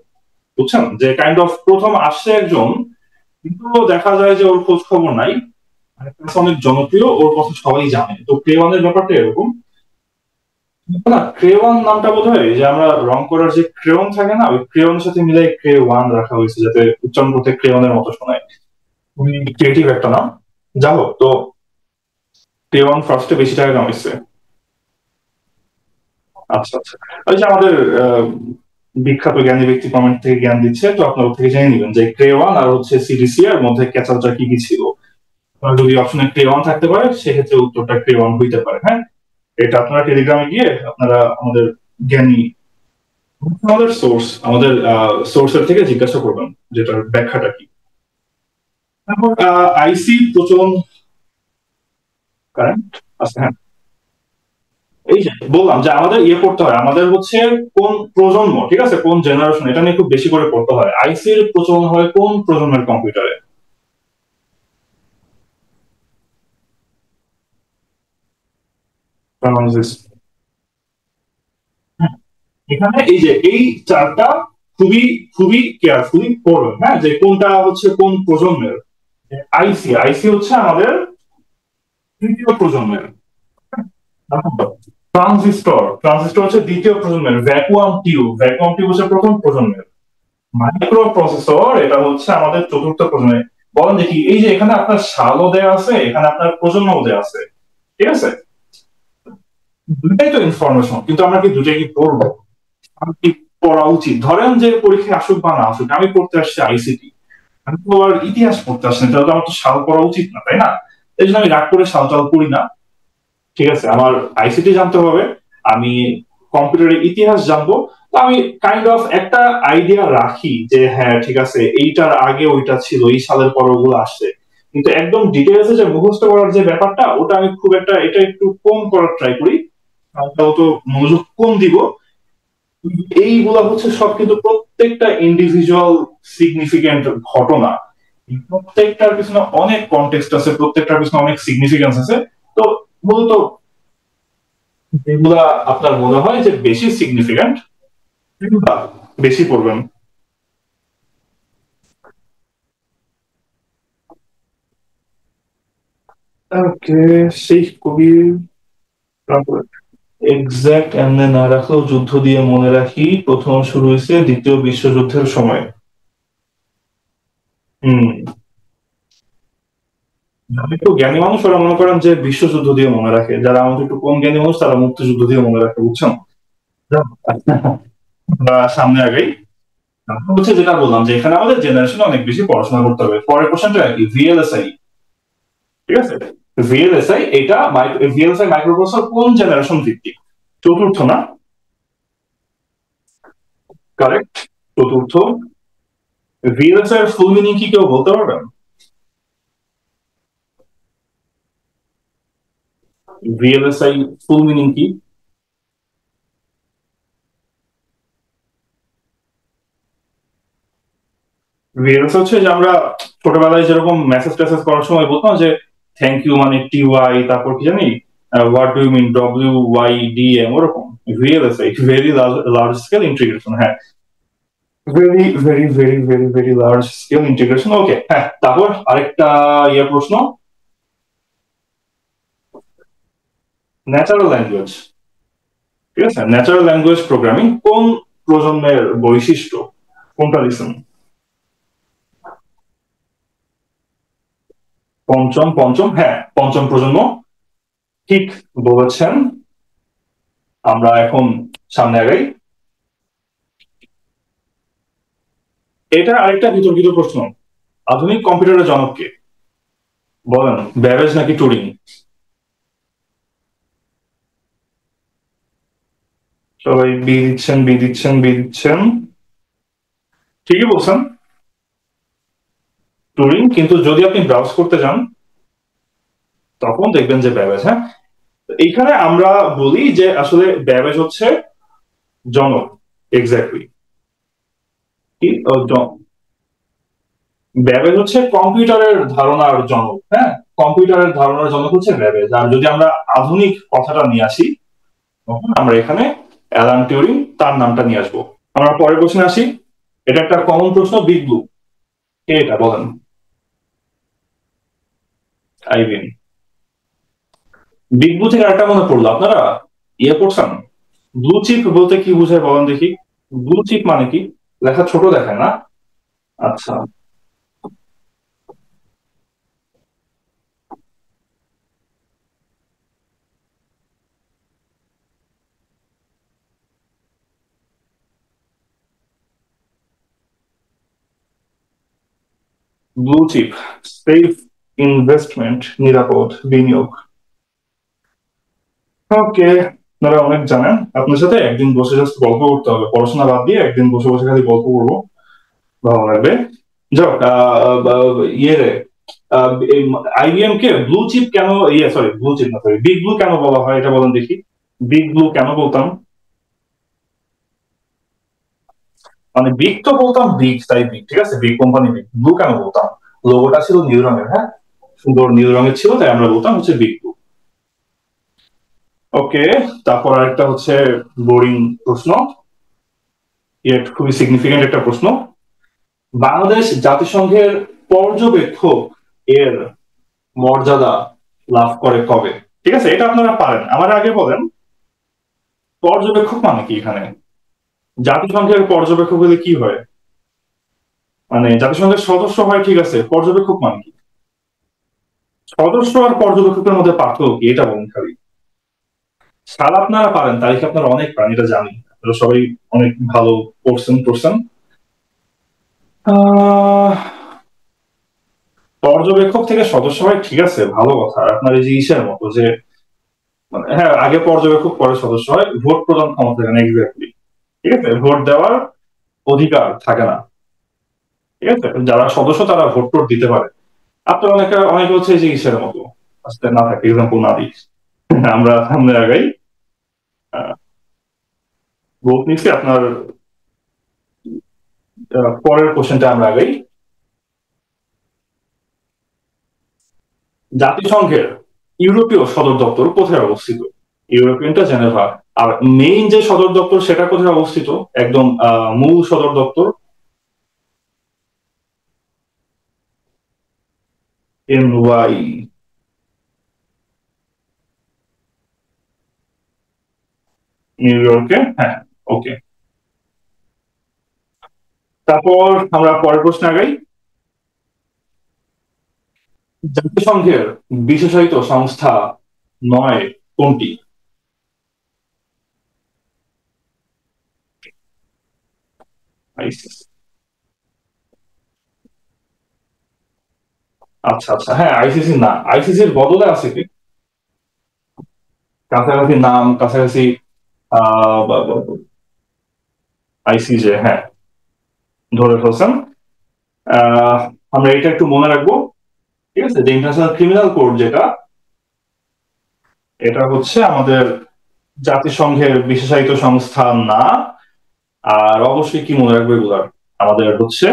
বুঝছেন, যে কাইন্ড অফ প্রথম আসছে একজন, কিন্তু দেখা যায় যে ওর খোঁজ খবর নাই। আরেকটা আছে অনেক জনপ্রিয়, ওর কথা সবাই জানে। তো ক্রে ওয়ানের ব্যাপারটা এরকম। না, ক্রেওয়ান নামটা বোধ হয় যে আমরা রং করার যে ক্রেয়ন থাকে না, ওই ক্রেয়নের সাথে মিলে ক্রে ওয়ান রাখা হয়েছে যাতে উচ্চারণ করতে ক্রেয়নের মতো শোনায়। খুবই ক্রিয়েটিভ একটা নাম। যা হোক, তো ক্রেওয়ান ফার্স্টে বেশি টাকা কামাইছে। আচ্ছা আচ্ছা। ওই যে আমাদের আহ, বিখ্যাত জ্ঞানী ব্যক্তি কমেন্ট থেকে জ্ঞান দিচ্ছে, তো আপনার ওর থেকে জেনে নিবেন যে ক্রেওয়ান আর হচ্ছে সিডিসি এর মধ্যে ক্যাচালটা কি কি ছিল। আপনার যদি অপশনে ক্রেওয়ান থাকতে পারে, সেক্ষেত্রে উত্তরটা ক্রেওয়ান হইতে পারে, হ্যাঁ। এটা আপনারা টেলিগ্রামে গিয়ে আপনারা আমাদের জ্ঞানী, আমাদের সোর্স, আমাদের সোর্সের থেকে জিজ্ঞাসা করবেন যেটার ব্যাখ্যাটা কি। তারপর আইসি প্রচলন কারেন্ট। আচ্ছা, হ্যাঁ, এই যে বললাম যে আমাদের ইয়ে করতে হয়, আমাদের হচ্ছে কোন প্রজন্ম, ঠিক আছে, কোন জেনারেশন, এটা নিয়ে খুব বেশি করে পড়তে হয়। আইসির প্রচলন হয় কোন প্রজন্মের কম্পিউটারে? এখানে এই যে এই চারটা খুবই খুবই কেয়ারফুলি পড়বেন, হ্যাঁ, যে কোনটা হচ্ছে কোন প্রজন্মের। আইসি, আইসি হচ্ছে আমাদের তৃতীয় প্রজন্মের। ট্রানজিস্টর ট্রানজিস্টর হচ্ছে দ্বিতীয় প্রজন্মের, ভ্যাকুয়াম টিউব হচ্ছে প্রথম প্রজন্মের, মাইক্রো প্রসেসর এটা হচ্ছে আমাদের চতুর্থ প্রজন্মের। বলেন দেখি, এই যে এখানে আপনার সালও দেয়া আছে, এখানে আপনার প্রজন্মও দেয়া আছে, ঠিক আছে, দুটাই তো ইনফরমেশন, কিন্তু আমরা কি দুটাই কি পড়বো? আমার কি পড়া উচিত? ধরেন যে পরীক্ষায় আসুক বা না আসুক, আমি পড়তে আসছি আইসিটি, আমি তো আর ইতিহাস পড়তে আসছি না, তাহলে তো আমার তো সাল পড়া উচিত না, তাই না? এই জন্য আমি রাগ করে সাল টাল করি না। ঠিক আছে, আমার আইসিটি জানতে হবে, আমি কম্পিউটারের ইতিহাস জানবো, তো আমি কাইন্ড অফ একটা আইডিয়া রাখি যে হ্যাঁ ঠিক আছে, এইটার আগে ওইটা ছিল, এই সালের পর ওগুলো আসছে, কিন্তু একদম ডিটেলসে যে মুখস্থ করার যে ব্যাপারটা, ওটা আমি খুব একটা, এটা একটু কম করার ট্রাই করি, তাও তো মনোযোগ কম দিব। এইগুলা হচ্ছে সব কিন্তু প্রত্যেকটা ইন্ডিভিজুয়াল সিগনিফিকেন্ট ঘটনা, প্রত্যেকটার পিছনে অনেক কনটেক্সট আছে, প্রত্যেকটার পিছনে অনেক সিগনিফিকেন্স আছে। তো মূলত যেগুলা আপনার মনে হয় যে বেশি সিগনিফিক্যান্ট, সেগুলা বেশি পড়বেন। ওকে, শেখ কবির, এক্সাক্ট এমনি না রাখলেও যুদ্ধ দিয়ে মনে রাখি, প্রথম শুরু হয়েছে দ্বিতীয় বিশ্বযুদ্ধের সময়। হম, যারা একটু জ্ঞানী মানুষ ওরা মনে করেন যে বিশ্বযুদ্ধ দিয়ে মনে রাখে, যারা আমাদের একটু কম জ্ঞানী মানুষ তারা মুক্তিযুদ্ধ দিয়ে মনে রাখে, বুঝছেন? যাক, আমরা সামনে আগাই। তারপর হচ্ছে যেটা বললাম যে এখানে আমাদের জেনারেশনে অনেক বেশি পড়াশোনা করতে হবে। পরের কোশ্চেনটা কি, ভিএলএসআই, ঠিক আছে, ভিএলএসআই এটা, ভিএলএসআই মাইক্রোপ্রসেসর কোন জেনারেশন ভিত্তিক? চতুর্থ না? কারেক্ট, চতুর্থ। ভিএলএসআই এর ফুল মিনিং কি কেউ বলতে পারবেন? ভিএলএসআই ফুল মিনিং কি? ভিএলএসআই হচ্ছে যে আমরা ছোটবেলায় যেরকম মেসেজ টেসেজ করার সময় বলতাম যে থ্যাংক ইউ মানে টিওয়াই, তারপর কি জানি what do you mean WYDM, ওরকম। VLSI very large scale integration, হ্যাঁ, very very very very very large scale integration. Okay, হ্যাঁ, তারপর আরেকটা ইয়ে প্রশ্ন, ন্যাচারাল ল্যাঙ্গুয়েজ, ঠিক আছে, ন্যাচারাল ল্যাঙ্গুয়েজ প্রোগ্রামিং কোন প্রজন্মের বৈশিষ্ট্য? কোনটা লিসেন? পঞ্চম, পঞ্চম, হ্যাঁ, পঞ্চম প্রজন্ম, ঠিক বলেছেন। আমরা এখন সামনে আগাই। এটা আরেকটা বিতর্কিত প্রশ্ন, আধুনিক কম্পিউটারের জনক কে? বলেন, ব্যাবেজ নাকি টুরিং? সবাই বি দিচ্ছেন, বি দিচ্ছেন, বি দিচ্ছেন, ঠিকই বলছেন, টুরিং, কিন্তু যদি আপনি ব্রাউজ করতে যান তখন দেখবেন যে ব্যাবেজ। হ্যাঁ, এইখানে আমরা বলি যে আসলে ব্যাবেজ হচ্ছে জনক, এক্স্যাক্টলি। কি ব্যাবেজ হচ্ছে কম্পিউটারের ধারণার জনক, হ্যাঁ, কম্পিউটারের ধারণার জনক হচ্ছে ব্যাবেজ। আর যদি আমরা আধুনিক কথাটা নিয়ে আসি, তখন আমরা এখানে অ্যালান টিউরিং, তার নামটা নিয়ে আসবো। আমরা পরের প্রশ্নে আসি, এটা একটা কমন প্রশ্ন, বিগ ব্লু কে এটা বলেন? আইবিএম। বিগ ব্লু থেকে আরেকটা মনে পড়লো, আপনারা ইয়ে পড়ছেন, ব্লু চিপ বলতে কি বোঝায় বলেন দেখি? ব্লু চিপ মানে কি? লেখা ছোট দেখায় না? আচ্ছা, ব্লু চিপ, সেফ ইনভেস্টমেন্ট, নিরাপদ বিনিয়োগ। ওকে, আপনারা অনেক জানেন, আপনার সাথে একদিন বসে জাস্ট গল্প করতে হবে, পড়াশোনা বাদ দিয়ে একদিন বসে বসে খালি গল্প করবো, ভালো লাগবে। যাক, ইয়ে রে, আইবিএম কে ব্লু চিপ কেন, ইয়ে সরি ব্লু চিপ না, সরি বিগ ব্লু কেন বলা হয় এটা বলেন দেখি? বিগ ব্লু কেন বলতাম? মানে বিগ তো বলতাম, বিগ তাই বিগ, ঠিক আছে, বিগ কোম্পানি বিগ, ব্লু কেন বলতাম? লোগোটা ছিল নীল রঙের, হ্যাঁ, সুন্দর নীল রঙের ছিল, তাই আমরা বলতাম হচ্ছে বিগ ব্লু। ওকে, তারপর আরেকটা হচ্ছে বোরিং প্রশ্ন, খুবই সিগনিফিকেন্ট একটা প্রশ্ন, বাংলাদেশ জাতিসংঘের পর্যবেক্ষক এর মর্যাদা লাভ করে কবে? ঠিক আছে, এটা আপনারা পারেন, আমার আগে বলেন পর্যবেক্ষক মানে কি এখানে? জাতিসংঘের পর্যবেক্ষক হলে কি হয়? মানে জাতিসংঘের সদস্য হয় ঠিক আছে, পর্যবেক্ষক মানে কি? সদস্য আর পর্যবেক্ষকের মধ্যে পার্থক্য কি এটা বলুন খালি। সাল আপনারা পারেন, তারিখ আপনারা অনেক পারেন, এটা জানি, আপনারা সবাই অনেক ভালো পড়ছেন পড়ছেন। আহ, পর্যবেক্ষক থেকে সদস্য হয় ঠিক আছে, ভালো কথা। আপনার এই যে ইসের মতো যে মানে হ্যাঁ, আগে পর্যবেক্ষক পরে সদস্য হয়, ভোট প্রদান ক্ষমতা থাকে না এক্স্যাক্টলি। ঠিক আছে, ভোট দেওয়ার অধিকার থাকে না। ঠিক আছে, যারা সদস্য তারা ভোট টোট দিতে পারে। আপনার অনেকে অনেকে হচ্ছে এই যে ইসের মতো আসতে না থাকে, এক্সাম্পল না দিই। আমরা সামনে আগাই। ভোট নিচ্ছি আপনার পরের কোশ্চেনটা আমরা আগাই। জাতিসংঘের ইউরোপীয় সদর দপ্তর কোথায় অবস্থিত? ইউরোপিয়ানটা জেনেভা। আর মেইন যে সদর দপ্তর সেটা কোথায় অবস্থিত? একদম মূল সদর দপ্তর NY। নিউ ইয়র্কে, হ্যাঁ। ওকে, তারপর আমরা পরের প্রশ্নে আগাই। জাতিসংঘের বিশেষায়িত সংস্থা নয় কোনটি? আইসিসি। আচ্ছা আচ্ছা, হ্যাঁ আইসিসি না, আইসিসির বদলে আছে কি কাছাকাছি নাম, কাছাকাছি আইসিজে, হ্যাঁ ধরে ফেলছেন। আহ, আমরা এটা একটু মনে রাখবো। ঠিক আছে, যে ইন্টারন্যাশনাল ক্রিমিনাল কোর্ট যেটা, এটা হচ্ছে আমাদের জাতিসংঘের বিশেষায়িত সংস্থা না। আর অবশ্যই কি মনে রাখবো এগুলার, আমাদের হচ্ছে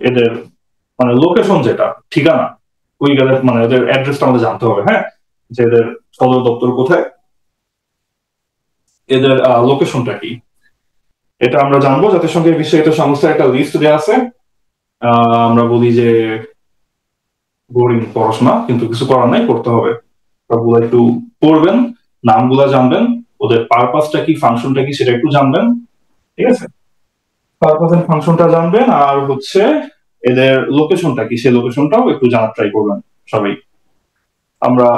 এদের মানে লোকেশন যেটা, ঠিকানা, ওই গেলে মানে এদের অ্যাড্রেসটা আমাদের জানতে হবে, হ্যাঁ, যে এদের সদর দপ্তর কোথায়, এদের লোকেশনটা কি, এটা আমরা জানবো। জাতিসংঘের বিশেষায়িত সংস্থার একটা লিস্ট দেওয়া আছে। আমরা বলি যে বোরিং পড়াশোনা, কিন্তু কিছু করার নাই, করতে হবে। ওগুলো একটু পড়বেন, নামগুলা জানবেন, ওদের পারপাসটা কি, ফাংশনটা কি সেটা একটু জানবেন। ঠিক আছে, পারপাস এন্ড ফাংশনটা জানবেন, আর হচ্ছে এদের লোকেশনটা কি সেই লোকেশনটাও একটু জানার ট্রাই করবেন সবাই। আমরা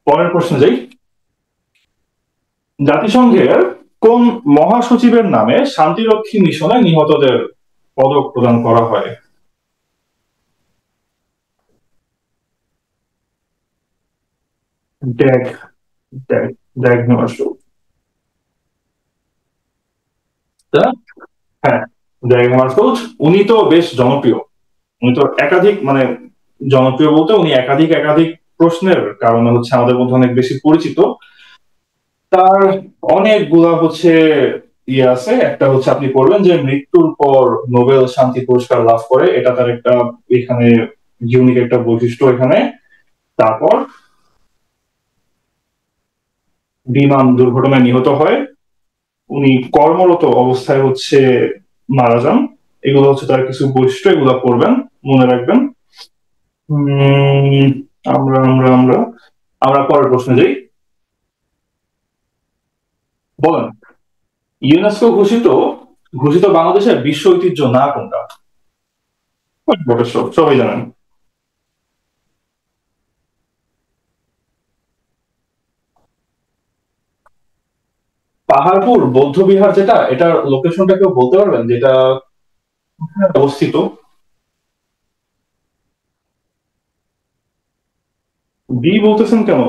পরের প্রশ্নে যাই। জাতিসংঘের কোন মহাসচিবের নামে শান্তিরক্ষী মিশনে নিহতদের পদক প্রদান করা হয়? Dag, Dag, Dag Himanshu. হ্যাঁ, ড্যাগ হিমাংশু। উনি তো বেশ জনপ্রিয়। উনি তো একাধিক মানে জনপ্রিয় বলতে উনি একাধিক একাধিক প্রশ্নের কারণে হচ্ছে আমাদের মধ্যে অনেক বেশি পরিচিত। তার অনেকগুলা হচ্ছে ইয়ে আছে। একটা হচ্ছে আপনি পড়বেন যে মৃত্যুর পর নোবেল শান্তি পুরস্কার লাভ করে, এটা তার একটা এখানে ইউনিক একটা বৈশিষ্ট্য এখানে। তারপর বিমান দুর্ঘটনায় নিহত হয়, উনি কর্মরত অবস্থায় হচ্ছে মারা যান। এগুলো হচ্ছে তার কিছু বৈশিষ্ট্য, এগুলো পড়বেন, মনে রাখবেন। উম, আমরা আমরা আমরা আমরা পরের প্রশ্নে যাই। বলেন, ইউনেস্কো ঘোষিত ঘোষিত বাংলাদেশের বিশ্ব ঐতিহ্য না কোনটা? বটেশ্বর, সবাই জানেন। পাহাড়পুর বৌদ্ধ বিহার যেটা, এটার লোকেশনটা কেউ বলতে পারবেন যেটা অবস্থিত? বি বলতেছেন কেন?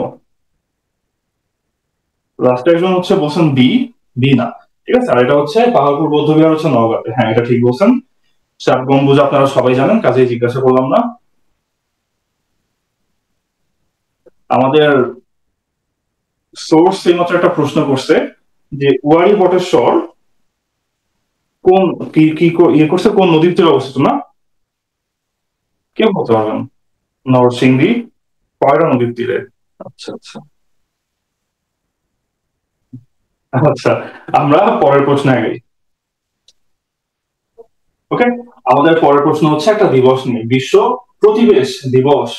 লাস্ট একজন হচ্ছে বলছেন বি। বি না, ঠিক আছে। আর এটা হচ্ছে পাহাড়পুর বৌদ্ধ বিহার হচ্ছে নওগাঁতে, হ্যাঁ এটা ঠিক বলছেন। চার গম্বুজ আপনারা সবাই জানেন, কাজেই জিজ্ঞাসা করলাম না। আমাদের সোর্স এই মাত্র একটা প্রশ্ন করছে যে ওয়ারি বটেশ্বর কোন কি কি ইয়ে করছে, কোন নদীর তীরে অবস্থিত না? কেউ বলতে পারবেন? নরসিংদী, কয়রা নদীর তীরে। আচ্ছা আচ্ছা আচ্ছা, আমরা পরের প্রশ্নে আগাই। ওকে, আমাদের পরের প্রশ্ন হচ্ছে একটা দিবস নিয়ে, বিশ্ব প্রতিবেশ দিবস,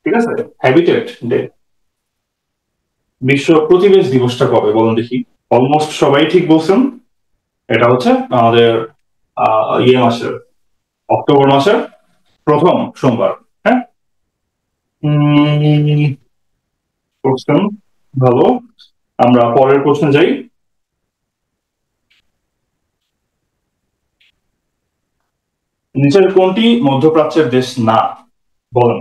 ঠিক আছে, হ্যাবিটেট ডে, বিশ্ব প্রতিবেশ দিবসটা কবে বলুন দেখি? অলমোস্ট সবাই ঠিক বলছেন। এটা হচ্ছে আমাদের মাসের, অক্টোবর মাসের প্রথম সোমবার। হ্যাঁ, করছেন ভালো। আমরা পরের প্রশ্নে যাই। নিচের কোনটি মধ্যপ্রাচ্যের দেশ না, বলেন?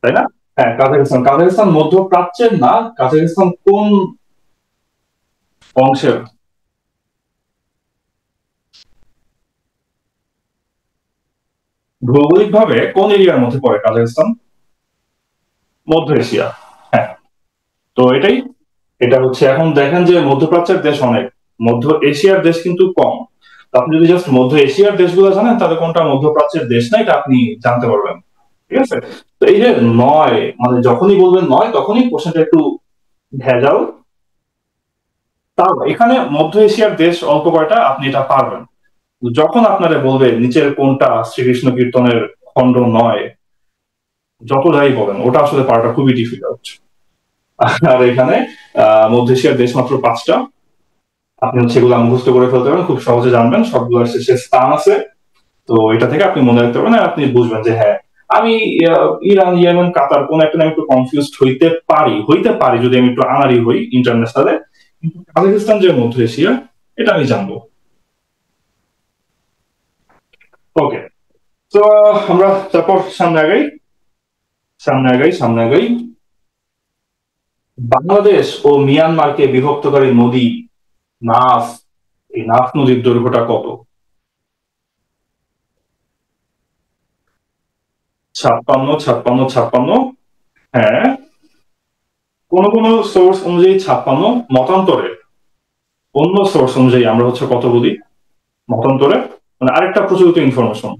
তাই না? হ্যাঁ, কাজাখস্তান। কাজাখস্তান মধ্যপ্রাচ্যের না। কাজাখস্তান কোন অংশের? ভৌগোলিক ভাবে কোন এরিয়ার মধ্যে পড়ে কাজাখস্তান? মধ্য এশিয়া। হ্যাঁ, তো এটাই। এটা হচ্ছে, এখন দেখেন যে মধ্যপ্রাচ্যের দেশ অনেক, মধ্য এশিয়ার দেশ কিন্তু কম। তো আপনি যদি জাস্ট মধ্য এশিয়ার দেশগুলো জানেন, তাহলে কোনটা মধ্যপ্রাচ্যের দেশ না এটা আপনি জানতে পারবেন। ঠিক আছে? তো এই যে নয়, মানে যখনই বলবেন নয় তখনই কোশ্চেনটা একটু ভেজাল। তাও এখানে মধ্য এশিয়ার দেশ অল্প কয়টা, আপনি এটা পারবেন। যখন আপনারা বলবে নিচের কোনটা শ্রীকৃষ্ণ কীর্তনের খণ্ড নয়, যত যাই বলেন ওটা আসলে পারাটা খুবই ডিফিকাল্ট। আর এখানে মধ্য এশিয়ার দেশ মাত্র 5টা। আপনি হচ্ছে এগুলো মুখস্থ করে ফেলতে পারেন, খুব সহজে জানবেন, সবগুলোর শেষে স্থান আছে। তো এটা থেকে আপনি মনে রাখতে পারবেন, আর আপনি বুঝবেন যে হ্যাঁ, আমি ইরান, ইয়েমেন, কাতার কোন একটা আমি একটু কনফিউজ হইতে পারি যদি আমি একটু আনাড়ি হই ইন্টারন্যাশনালে, কিন্তু কাজাকিস্তান যে মধ্য এশিয়া এটা আমি জানবো। ওকে, তো আমরা তারপর সামনে আগাই। বাংলাদেশ ও মিয়ানমারকে বিভক্তকারী নদী নাফ, এই নাফ নদীর দৈর্ঘ্যটা কত? 56, 56, 56। হ্যাঁ, কোন কোন সোর্স অনুযায়ী 56, মতান্তরে অন্য সোর্স অনুযায়ী আমরা হচ্ছে কত বলি? মতান্তরে মানে আরেকটা প্রচলিত ইনফরমেশন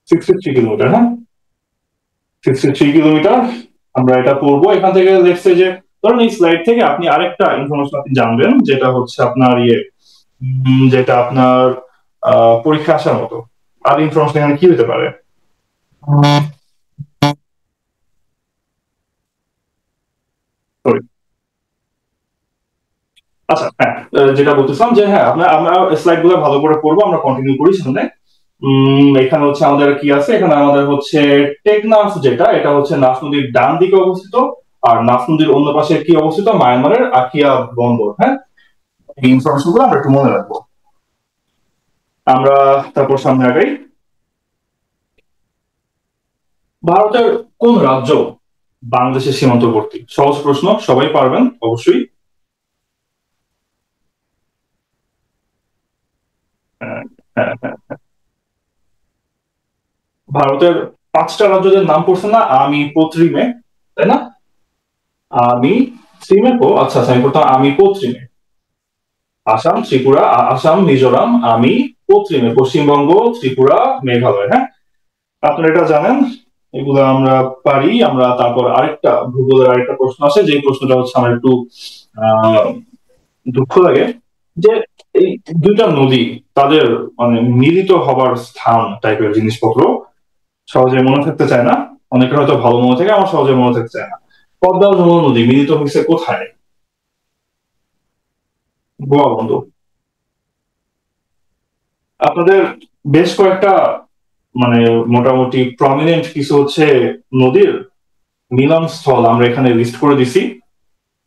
63 কিলোমিটার। হ্যাঁ, 63 কিলোমিটার। আমরা এটা পড়বো এখান থেকে। দেখছে যে ধরুন এই স্লাইড থেকে আপনি আরেকটা ইনফরমেশন আপনি জানবেন, যেটা হচ্ছে আপনার যেটা আপনার পরীক্ষা আসার মতো। আর ইনফরমেশন এখানে কি হতে পারে? Sorry। আচ্ছা, হ্যাঁ, যেটা বলতেছিলাম যে হ্যাঁ, আমরা স্লাইড গুলো ভালো করে পড়বো, আমরা কন্টিনিউ করি সামনে। এখানে হচ্ছে আমাদের কি আছে, এখানে আমাদের হচ্ছে টেকনাফ, যেটা এটা হচ্ছে নাফ নদীর ডান দিকে অবস্থিত। আর নাফ নদীর অন্য পাশে কি অবস্থিত? মায়ানমারের আকিয়া বন্দর। হ্যাঁ, এই ইনফরমেশন গুলো আমরা একটু মনে রাখবো। আমরা তারপর সামনে আগাই। ভারতের কোন রাজ্য বাংলাদেশের সীমান্তবর্তী? সহজ প্রশ্ন, সবাই পারবেন অবশ্যই। হ্যাঁ, হ্যাঁ, হ্যাঁ। ভারতের 5টা রাজ্যের নাম পড়ছে না? আমি পত্রিমে, তাই না? আমি শ্রীমে পো, আচ্ছা আচ্ছা, আমি পড়তাম আমি পত্রিমে। আসাম, ত্রিপুরা, আসাম, মিজোরাম, আমি পশ্চিমে পশ্চিমবঙ্গ, ত্রিপুরা, মেঘালয়। হ্যাঁ, আপনারা এটা জানেন। এগুলো আমরা পারি। আমরা তারপর আরেকটা ভূগোলের আরেকটা প্রশ্ন আছে, যে প্রশ্নটা হচ্ছে আমার একটু আহ দুঃখ লাগে, যে এই দুইটা নদী, তাদের মানে মিলিত হবার স্থান টাইপের জিনিসপত্র সহজে মনে থাকতে চায় না। অনেকের হয়তো ভালো মনে থাকে, আমার সহজে মনে থাকতে চায় না। পদ্মা ও যমুনা নদী মিলিত হয়েছে কোথায়? গোয়া বন্দর। আপনাদের বেশ কয়েকটা মানে মোটামুটি প্রমিনেন্ট কিছু হচ্ছে নদীর মিলন স্থল আমরা এখানে লিস্ট করে দিছি।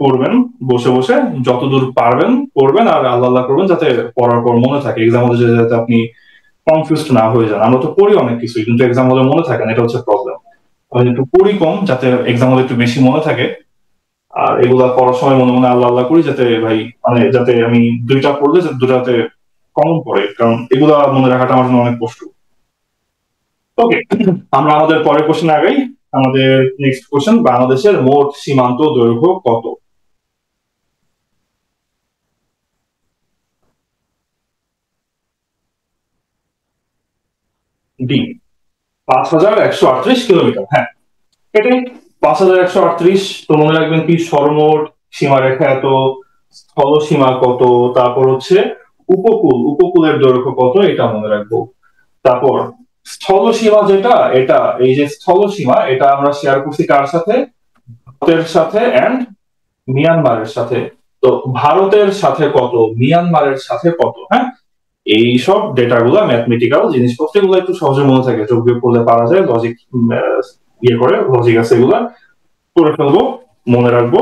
পড়বেন বসে বসে, যতদূর পারবেন পড়বেন, আর আল্লাহ আল্লাহ করবেন যাতে পড়ার পর মনে থাকে, এক্সাম হলে যাতে আপনি কনফিউজ না হয়ে যান। আমরা তো পড়ি অনেক কিছুই, কিন্তু এক্সাম হলে মনে থাকে না, এটা হচ্ছে প্রবলেম। আমি একটু পড়ি কম, যাতে এক্সাম হলে একটু বেশি মনে থাকে। আর এগুলা পড়ার সময় মনে মনে আল্লাহ আল্লাহ করি, যাতে ভাই মানে যাতে আমি দুইটা পড়লে যাতে দুটাতে কমন পড়ে, কারণ এগুলা মনে রাখাটা আমার জন্য অনেক কষ্ট। ওকে, আমরা আমাদের পরের কোশ্চেন আগাই। আমাদের নেক্সট কোশ্চেন, বাংলাদেশের মোট সীমান্ত দৈর্ঘ্য কত? D, 5138 kilometre. হ্যাঁ, এটাই 5138। তো মনে রাখবেন কি সরমোট, সীমারেখা এত, স্থল সীমা কত, তারপর হচ্ছে উপকূলের দৈর্ঘ্য কত, এটা মনে রাখবো। তারপর স্থল সীমা যেটা, এটা এই যে স্থল সীমা, এটা আমরা শেয়ার করছি কার সাথে? ভারতের সাথে এন্ড মিয়ানমারের সাথে। তো ভারতের সাথে কত, মিয়ানমারের সাথে কত, হ্যাঁ, এইসব ডেটা গুলা ম্যাথমেটিক্যাল জিনিসপত্র, এগুলো একটু সহজে মনে থাকে, যোগ বিয়োগ করলে পারা যায়, লজিক ইয়ে করে, লজিক আছে, এগুলা করে ফেলবো, মনে রাখবো,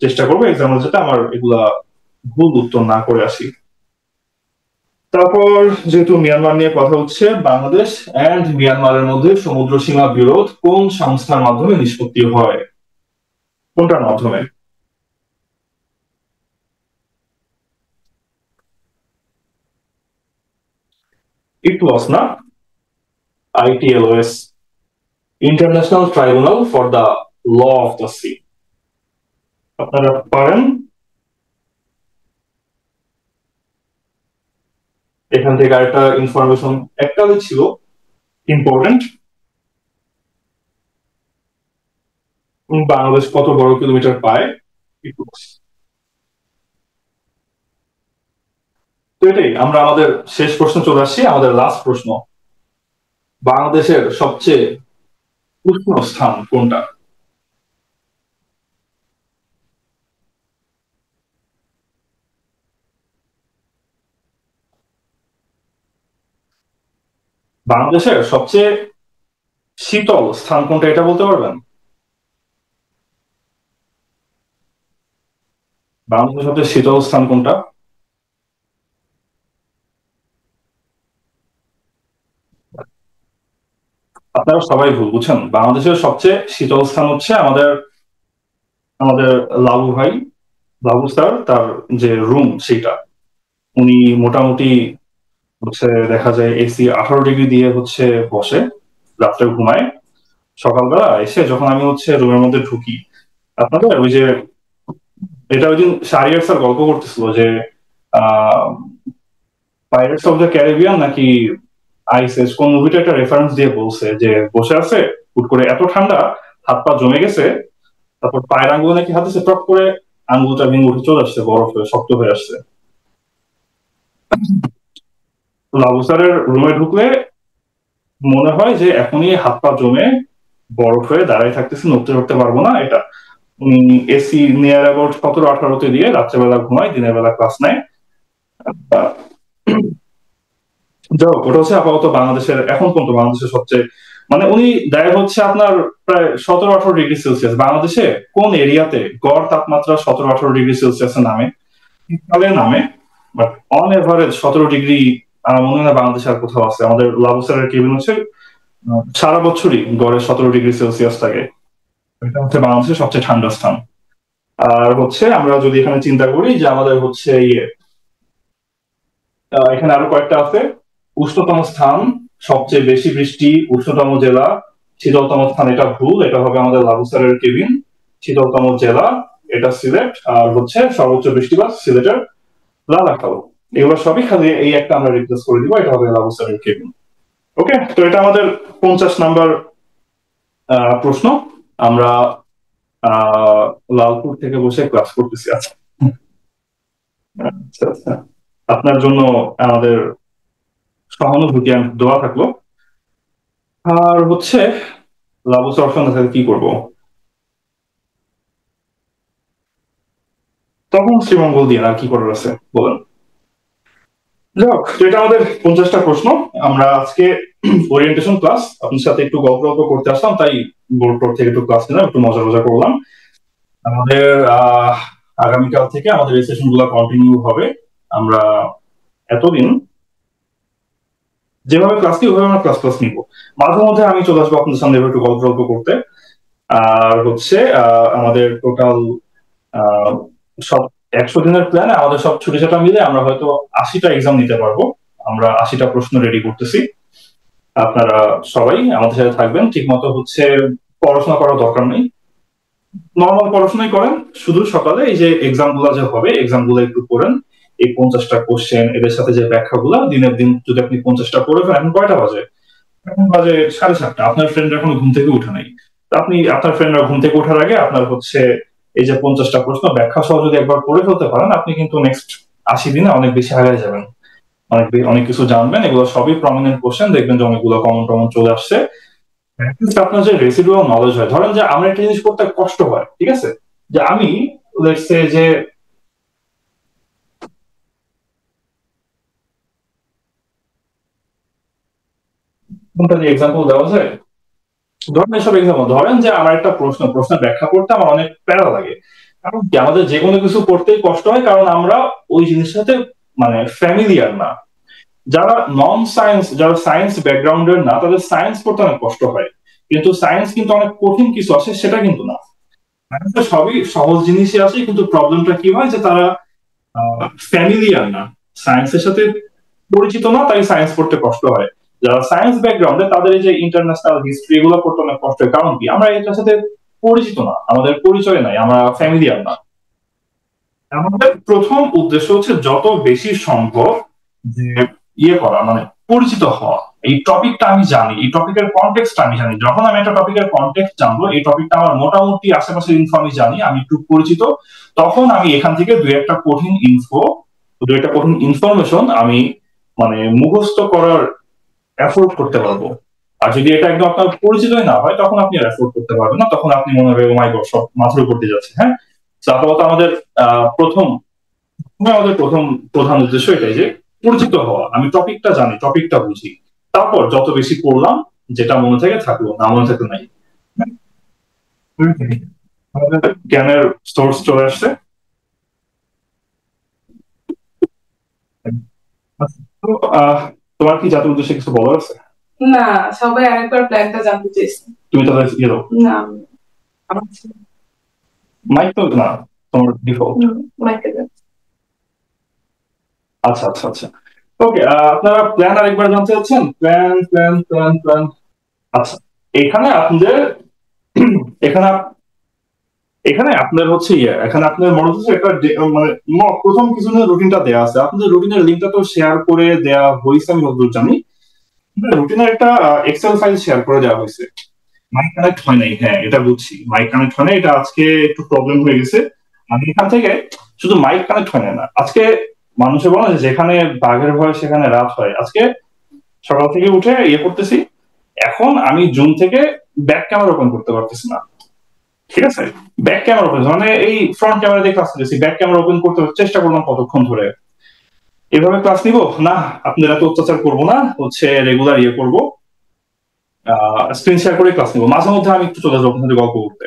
চেষ্টা করবো এক্সাম্পল যেটা আমার এগুলা ভুল উত্তর না করে আসি। তারপর যেহেতু মিয়ানমার নিয়ে কথা হচ্ছে, বাংলাদেশ এন্ড মিয়ানমারের মধ্যে সমুদ্র সীমা বিরোধ কোন সংস্থার মাধ্যমে নিষ্পত্তি হয়? কোনটার মাধ্যমে? ইটলস না, ITLOS, international tribunal for the law of the sea. আপনারা পারেন, এখান থেকে আরেকটা ইনফরমেশন একটা ছিল ইম্পর্টেন্ট, বাংলাদেশ কত বড় কিলোমিটার পায়? তো এটাই, আমরা আমাদের শেষ প্রশ্ন চলে আসছি, আমাদের লাস্ট প্রশ্ন, বাংলাদেশের সবচেয়ে উষ্ণ স্থান কোনটা? বাংলাদেশের সবচেয়ে শীতল স্থান কোনটা, এটা বলতে পারবেন? বাংলাদেশের সবচেয়ে শীতল স্থান কোনটা? আপনারা সবাই ভুল বুঝছেন, বাংলাদেশের সবচেয়ে শীতল স্থান হচ্ছে আমাদের আমাদের লালু ভাই, লালু স্যার, তার যে রুম সেটা, উনি মোটামুটি হচ্ছে দেখা যায় AC 18 ডিগ্রি দিয়ে হচ্ছে বসে, রাত্রে ঘুমায়, সকালবেলা এসে যখন আমি হচ্ছে রুমের মধ্যে ঢুকি, আপনাদের ওই যে, এটা ওই দিন শাহরিয়ার স্যার গল্প করতেছিল যে আহ পাইরেটস অফ দ্য ক্যারিবিয়ান নাকি আইসেস কোন মুভিটা একটা রেফারেন্স দিয়ে বলছে যে বসে আছে, হুট করে এত ঠান্ডা, হাত পা জমে গেছে, তারপর পায়ের আঙ্গুল নাকি হাতে সে টপ করে আঙ্গুলটা ভেঙে উঠে চলে আসছে, বরফ হয়ে শক্ত হয়ে আসছে। লাবু স্যারের রুমে ঢুকলে মনে হয় যে এখনই হাত পা জমে বরফ হয়ে দাঁড়ায় থাকতেছে, নড়তে চড়তে পারবো না, এটা AC নিয়ার অ্যাবাউট 17-18-তে দিয়ে রাত্রেবেলা ঘুমায়, দিনের বেলা ক্লাস নেয়। যাই হোক, ওটা হচ্ছে আপাতত বাংলাদেশের এখন পর্যন্ত বাংলাদেশের সবচেয়ে, মানে উনি দেয় হচ্ছে আপনার প্রায় 17-18 ডিগ্রি সেলসিয়াস, বাংলাদেশে কোন এরিয়াতে গড় তাপমাত্রা 17-18 ডিগ্রি সেলসিয়াসে নামে, শীতকালে নামে, বাট অন এভারেজ 17 ডিগ্রি আমার মনে হয় না বাংলাদেশে আর কোথাও আছে। আমাদের লাবুসারের কেবিন হচ্ছে সারা বছরই গড়ে 17 ডিগ্রি সেলসিয়াস থাকে, এটা হচ্ছে বাংলাদেশের সবচেয়ে ঠান্ডা স্থান। আর হচ্ছে আমরা যদি এখানে চিন্তা করি যে আমাদের হচ্ছে ইয়ে, এখানে আরো কয়েকটা আছে, উষ্ণতম স্থান, সবচেয়ে বেশি বৃষ্টি, উষ্ণতম জেলা, শীতলতম স্থান, এটা ভুল, এটা হবে আমাদের লাবুসারের কেবিন। শীতলতম জেলা এটা সিলেট, আর হচ্ছে সর্বোচ্চ বৃষ্টিপাত সিলেটের লালাখাল। এগুলো সবই খালি এই একটা আমরা রিপ্লেস করে দিব, এটা হবে লাবুসারের কেবিন। ওকে, তো এটা আমাদের 50 নাম্বার প্রশ্ন। আমরা আহ লালপুর থেকে বসে ক্লাস করতেছি আচ্ছা। আচ্ছা আচ্ছা, আপনার জন্য আমাদের সহানুভূতি আর দোয়া থাকলো। আর হচ্ছে লাবু অপশন আছে, কি করব, তখন শ্রীমঙ্গল দিয়ে আর কি করার আছে বলেন। যাই হোক, তো এটা আমাদের 50টা প্রশ্ন। আমরা আজকে ওরিয়েন্টেশন ক্লাস, আপনার সাথে একটু গল্প গল্প করতে আসলাম, তাই বোর্ড টোর থেকে একটু ক্লাস নিলাম, একটু মজা মজা করলাম। আমাদের আগামীকাল থেকে আমাদের এই সেশন গুলো কন্টিনিউ হবে। আমরা এতদিন যেভাবে ক্লাস নিই ওইভাবে আমরা ক্লাস ক্লাস নিব, মাঝে মধ্যে আমি চলে আসবো আপনাদের সামনে এবার একটু গল্প গল্প করতে। আর হচ্ছে আমাদের টোটাল সব 100 দিনের প্ল্যানে আমাদের সব ছুটি ছাটা মিলে আমরা হয়তো 80টা এক্সাম নিতে পারবো। আমরা 80টা প্রশ্ন রেডি করতেছি, আপনারা সবাই আমাদের সাথে থাকবেন, ঠিক মতো হচ্ছে পড়াশোনা করার দরকার নেই, নর্মাল পড়াশোনাই করেন, শুধু সকালে এই যে এক্সাম গুলা যে হবে এক্সাম গুলো একটু করেন, এই 50টা কোশ্চেন এদের সাথে যে ব্যাখ্যাগুলা দিনের দিন যদি আপনি 50টা করে ফেলেন। এখন কয়টা বাজে? এখন বাজে 7:30, আপনার ফ্রেন্ড এখনো ঘুম থেকে উঠে নাই। আপনি আপনার ফ্রেন্ডরা ঘুম থেকে ওঠার আগে আপনার হচ্ছে এই যে 50টা প্রশ্ন ব্যাখ্যা সহ যদি একবার পড়ে ফেলতে পারেন, আপনি কিন্তু নেক্সট 80 দিনে অনেক বেশি আগায় যাবেন, অনেক কিছু জানবেন। এগুলো সবই প্রমিনেন্ট কোশ্চেন, দেখবেন যে অনেকগুলো কমন টমন চলে আসছে। At least আপনার যে রেসিডুয়াল নলেজ হয়, ধরেন যে আমার একটা জিনিস করতে কষ্ট হয়, ঠিক আছে, যে আমি লেটস সে যে কোনটা দিয়ে এক্সাম্পল দেওয়া যায়, ধরেন এসব এক্সাম্পল, ধরেন যে আমার একটা প্রশ্ন ব্যাখ্যা করতে আমার অনেক প্যারা লাগে। কারণ কি, আমাদের যে কোনো কিছু করতেই কষ্ট হয়, কারণ আমরা ওই জিনিসের সাথে মানে ফ্যামিলিয়ার না। যারা নন সায়েন্স, যারা সায়েন্স ব্যাকগ্রাউন্ডের না, তাদের সায়েন্স পড়তে অনেক কষ্ট হয়। কিন্তু সায়েন্স কিন্তু অনেক কঠিন কিছু আছে সেটা কিন্তু না। সায়েন্সে সবই সহজ জিনিসই আছে, কিন্তু প্রবলেমটা কি হয় যে তারা ফ্যামিলিয়ার না, সায়েন্সের সাথে পরিচিত না, তাই সায়েন্স পড়তে কষ্ট হয়। যারা সায়েন্স ব্যাকগ্রাউন্ডে, তাদের এই যে ইন্টারন্যাশনাল হিস্ট্রি এগুলো পড়তে অনেক কষ্ট হয়। কারণ কি, আমরা এটার সাথে পরিচিত না, আমাদের পরিচয় নাই, আমরা ফ্যামিলিয়ার না। আমাদের প্রথম উদ্দেশ্য হচ্ছে যত বেশি সম্ভব যে করা, মানে পরিচিত হওয়া। এই টপিকটা আমি জানি, এই টপিকের কনটেক্সট আমি জানি। যখন আমি একটা টপিকের কনটেক্সট জানবো, এই টপিকটা আমার মোটামুটি আশেপাশের ইনফো আমি জানি, আমি একটু পরিচিত, তখন আমি এখান থেকে দুই একটা কঠিন ইনফরমেশন আমি মানে মুখস্থ করার এফোর্ড করতে পারবো। আর যদি এটা একদম আপনার পরিচিতই না হয়, তখন আপনি আর এফোর্ড করতে পারবেন না, তখন আপনি মনে হবে ও মাই গড, সব মাথার উপর দিয়ে যাচ্ছে। হ্যাঁ, তো আপাতত আমাদের প্রথম আমাদের প্রথম প্রধান উদ্দেশ্য এটাই যে পরিচিত হওয়া, আমি টপিকটা জানি, টপিকটা বুঝি, তারপর যত বেশি পড়লাম, যেটা মনে থেকে থাকলো, না মনে থাকে নাই। আমাদের জ্ঞানের সোর্স চলে আসছে। তো তোমার কি জাতির উদ্দেশ্যে কিছু বলার আছে? না, সবাই আরেকবার প্ল্যানটা জানতে চাইছে। তুমি তাহলে ইয়ে দাও। না, মাইক তো না, তোমার ডিফল্ট মাইকে। আচ্ছা আচ্ছা আচ্ছা, ওকে। আপনারা প্ল্যান আরেকবার জানতে চাচ্ছেন? Plan plan plan plan. আচ্ছা, এখানে আপনাদের এখানে এখানে আপনার হচ্ছে এখানে আপনার মনে হচ্ছে একটা মানে প্রথম কিছু রুটিনটা দেওয়া আছে, আপনাদের রুটিনের লিঙ্কটা তো শেয়ার করে দেওয়া হয়েছে আমি যতদূর জানি। রুটিনের একটা এক্সেল ফাইল শেয়ার করে দেওয়া হয়েছে। মাইক কানেক্ট হয় নাই, হ্যাঁ এটা বুঝছি, মাইক কানেক্ট হয় নাই, এটা আজকে একটু প্রবলেম হয়ে গেছে। আমি এখান থেকে শুধু মাইক কানেক্ট হয় না আজকে, মানুষের বলে যে যেখানে বাঘের ভয় সেখানে রাত হয়। আজকে সকাল থেকে উঠে করতেছি, এখন আমি জুম থেকে ব্যাক ক্যামেরা ওপেন করতে পারতেছি না, ঠিক আছে। ব্যাক ক্যামেরা ওপেন মানে এই ফ্রন্ট ক্যামেরা দিয়ে ক্লাস নিতেছি, ব্যাক ক্যামেরা ওপেন করতে চেষ্টা করলাম কতক্ষণ ধরে। এভাবে ক্লাস নিব না, আপনারা তো অত্যাচার করবো না, হচ্ছে রেগুলার করবো, স্ক্রিন শেয়ার করে ক্লাস নিবো। মাঝে মধ্যে আমি একটু চলে যাবো আপনাদের গল্প করতে,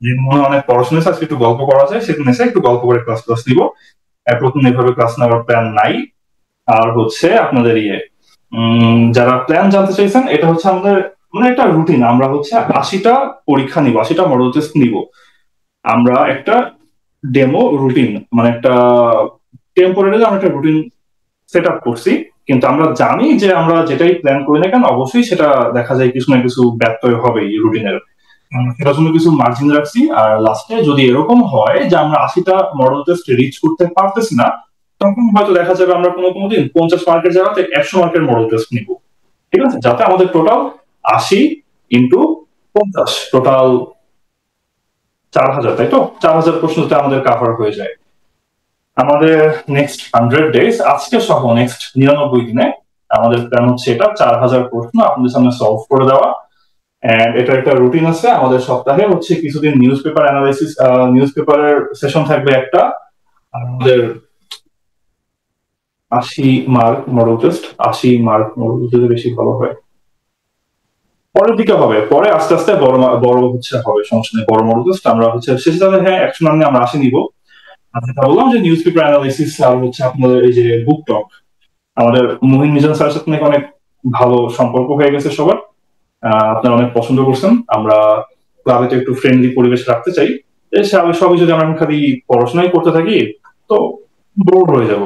যে মনে হয় অনেক পড়াশোনা আছে, আজকে একটু গল্প করা যায়, সেদিন এসে একটু গল্প করে ক্লাস ক্লাস নিবো। প্রথম এভাবে ক্লাস নেওয়ার প্ল্যান নাই। আর হচ্ছে আপনাদের যারা প্ল্যান জানতে চাইছেন, এটা হচ্ছে আমাদের মানে একটা রুটিন। আমরা হচ্ছে 80টা পরীক্ষা নিব, 80টা মডেল টেস্ট নিব। আমরা একটা ডেমো রুটিন, মানে একটা টেম্পোরারি আমরা একটা রুটিন সেট আপ করছি। কিন্তু আমরা জানি যে আমরা যেটাই প্ল্যান করি না কেন, অবশ্যই সেটা দেখা যায় কিছু না কিছু ব্যত্যয় হবে এই রুটিনের। সেটার জন্য কিছু মার্জিন রাখছি। আর লাস্টে যদি এরকম হয় যে আমরা 80টা মডেল টেস্ট রিচ করতে পারতেছি না, তখন হয়তো দেখা যাবে আমরা কোনো কোনো দিন 50 মার্কের জায়গাতে 100 মার্কের মডেল টেস্ট নিব, ঠিক আছে, যাতে আমাদের টোটাল 80 × 50, টোটাল 4000, তাই তো 4000 প্রশ্নতে আমাদের কাভার হয়ে যায়। আমাদের নেক্সট 100 ডেজ, আজকে সহ নেক্সট 99 দিনে আমাদের প্ল্যান হচ্ছে এটা 4000 প্রশ্ন আপনাদের সামনে সলভ করে দেওয়া। এন্ড এটা একটা রুটিন আছে আমাদের, সপ্তাহে হচ্ছে কিছুদিন নিউজ পেপার অ্যানালাইসিস, নিউজ পেপারের সেশন থাকবে একটা। আর আমাদের 80 mark model test, 80 mark model যদি বেশি ভালো হয় পরের দিকে হবে, পরে আস্তে আস্তে বড় বড় হচ্ছে হবে, সমস্যা নেই, বড় মডেল টেস্ট আমরা হচ্ছে শেষে তাহলে হ্যাঁ অ্যাকশন নিয়ে আমরা 80 নিব। আর যেটা বললাম যে নিউজ পেপার অ্যানালাইসিস আর হচ্ছে আপনাদের এই যে বুক টক, আমাদের মুহিন মিজান স্যারের সাথে নাকি অনেক ভালো সম্পর্ক হয়ে গেছে সবার, আপনারা অনেক পছন্দ করছেন। আমরা ক্লাবে তো একটু ফ্রেন্ডলি পরিবেশ রাখতে চাই, সবই যদি আমরা খালি পড়াশোনাই করতে থাকি তো বোর হয়ে যাব।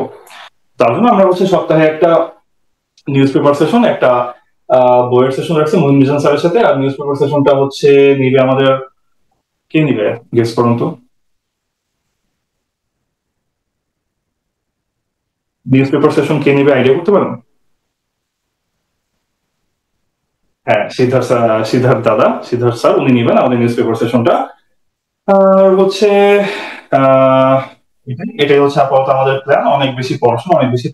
তার জন্য আমরা হচ্ছে সপ্তাহে একটা নিউজ পেপার সেশন, একটা বইয়ের সেশন রাখছি মুহিন মিজান স্যারের সাথে। আর নিউজ পেপার সেশনটা হচ্ছে নিবে আমাদের, কে নিবে গেস করুন তো, নিউজ পেপার সেশন কে নিবে আইডিয়া করতে পারেন? হ্যাঁ, সিদ্ধার্থ দাদা, সিদ্ধার্থ স্যার উনি নিবেন আমাদের নিউজ পেপার সেশনটা। আর হচ্ছে এটাই হচ্ছে আপাতত আমাদের প্ল্যান। অনেক বেশি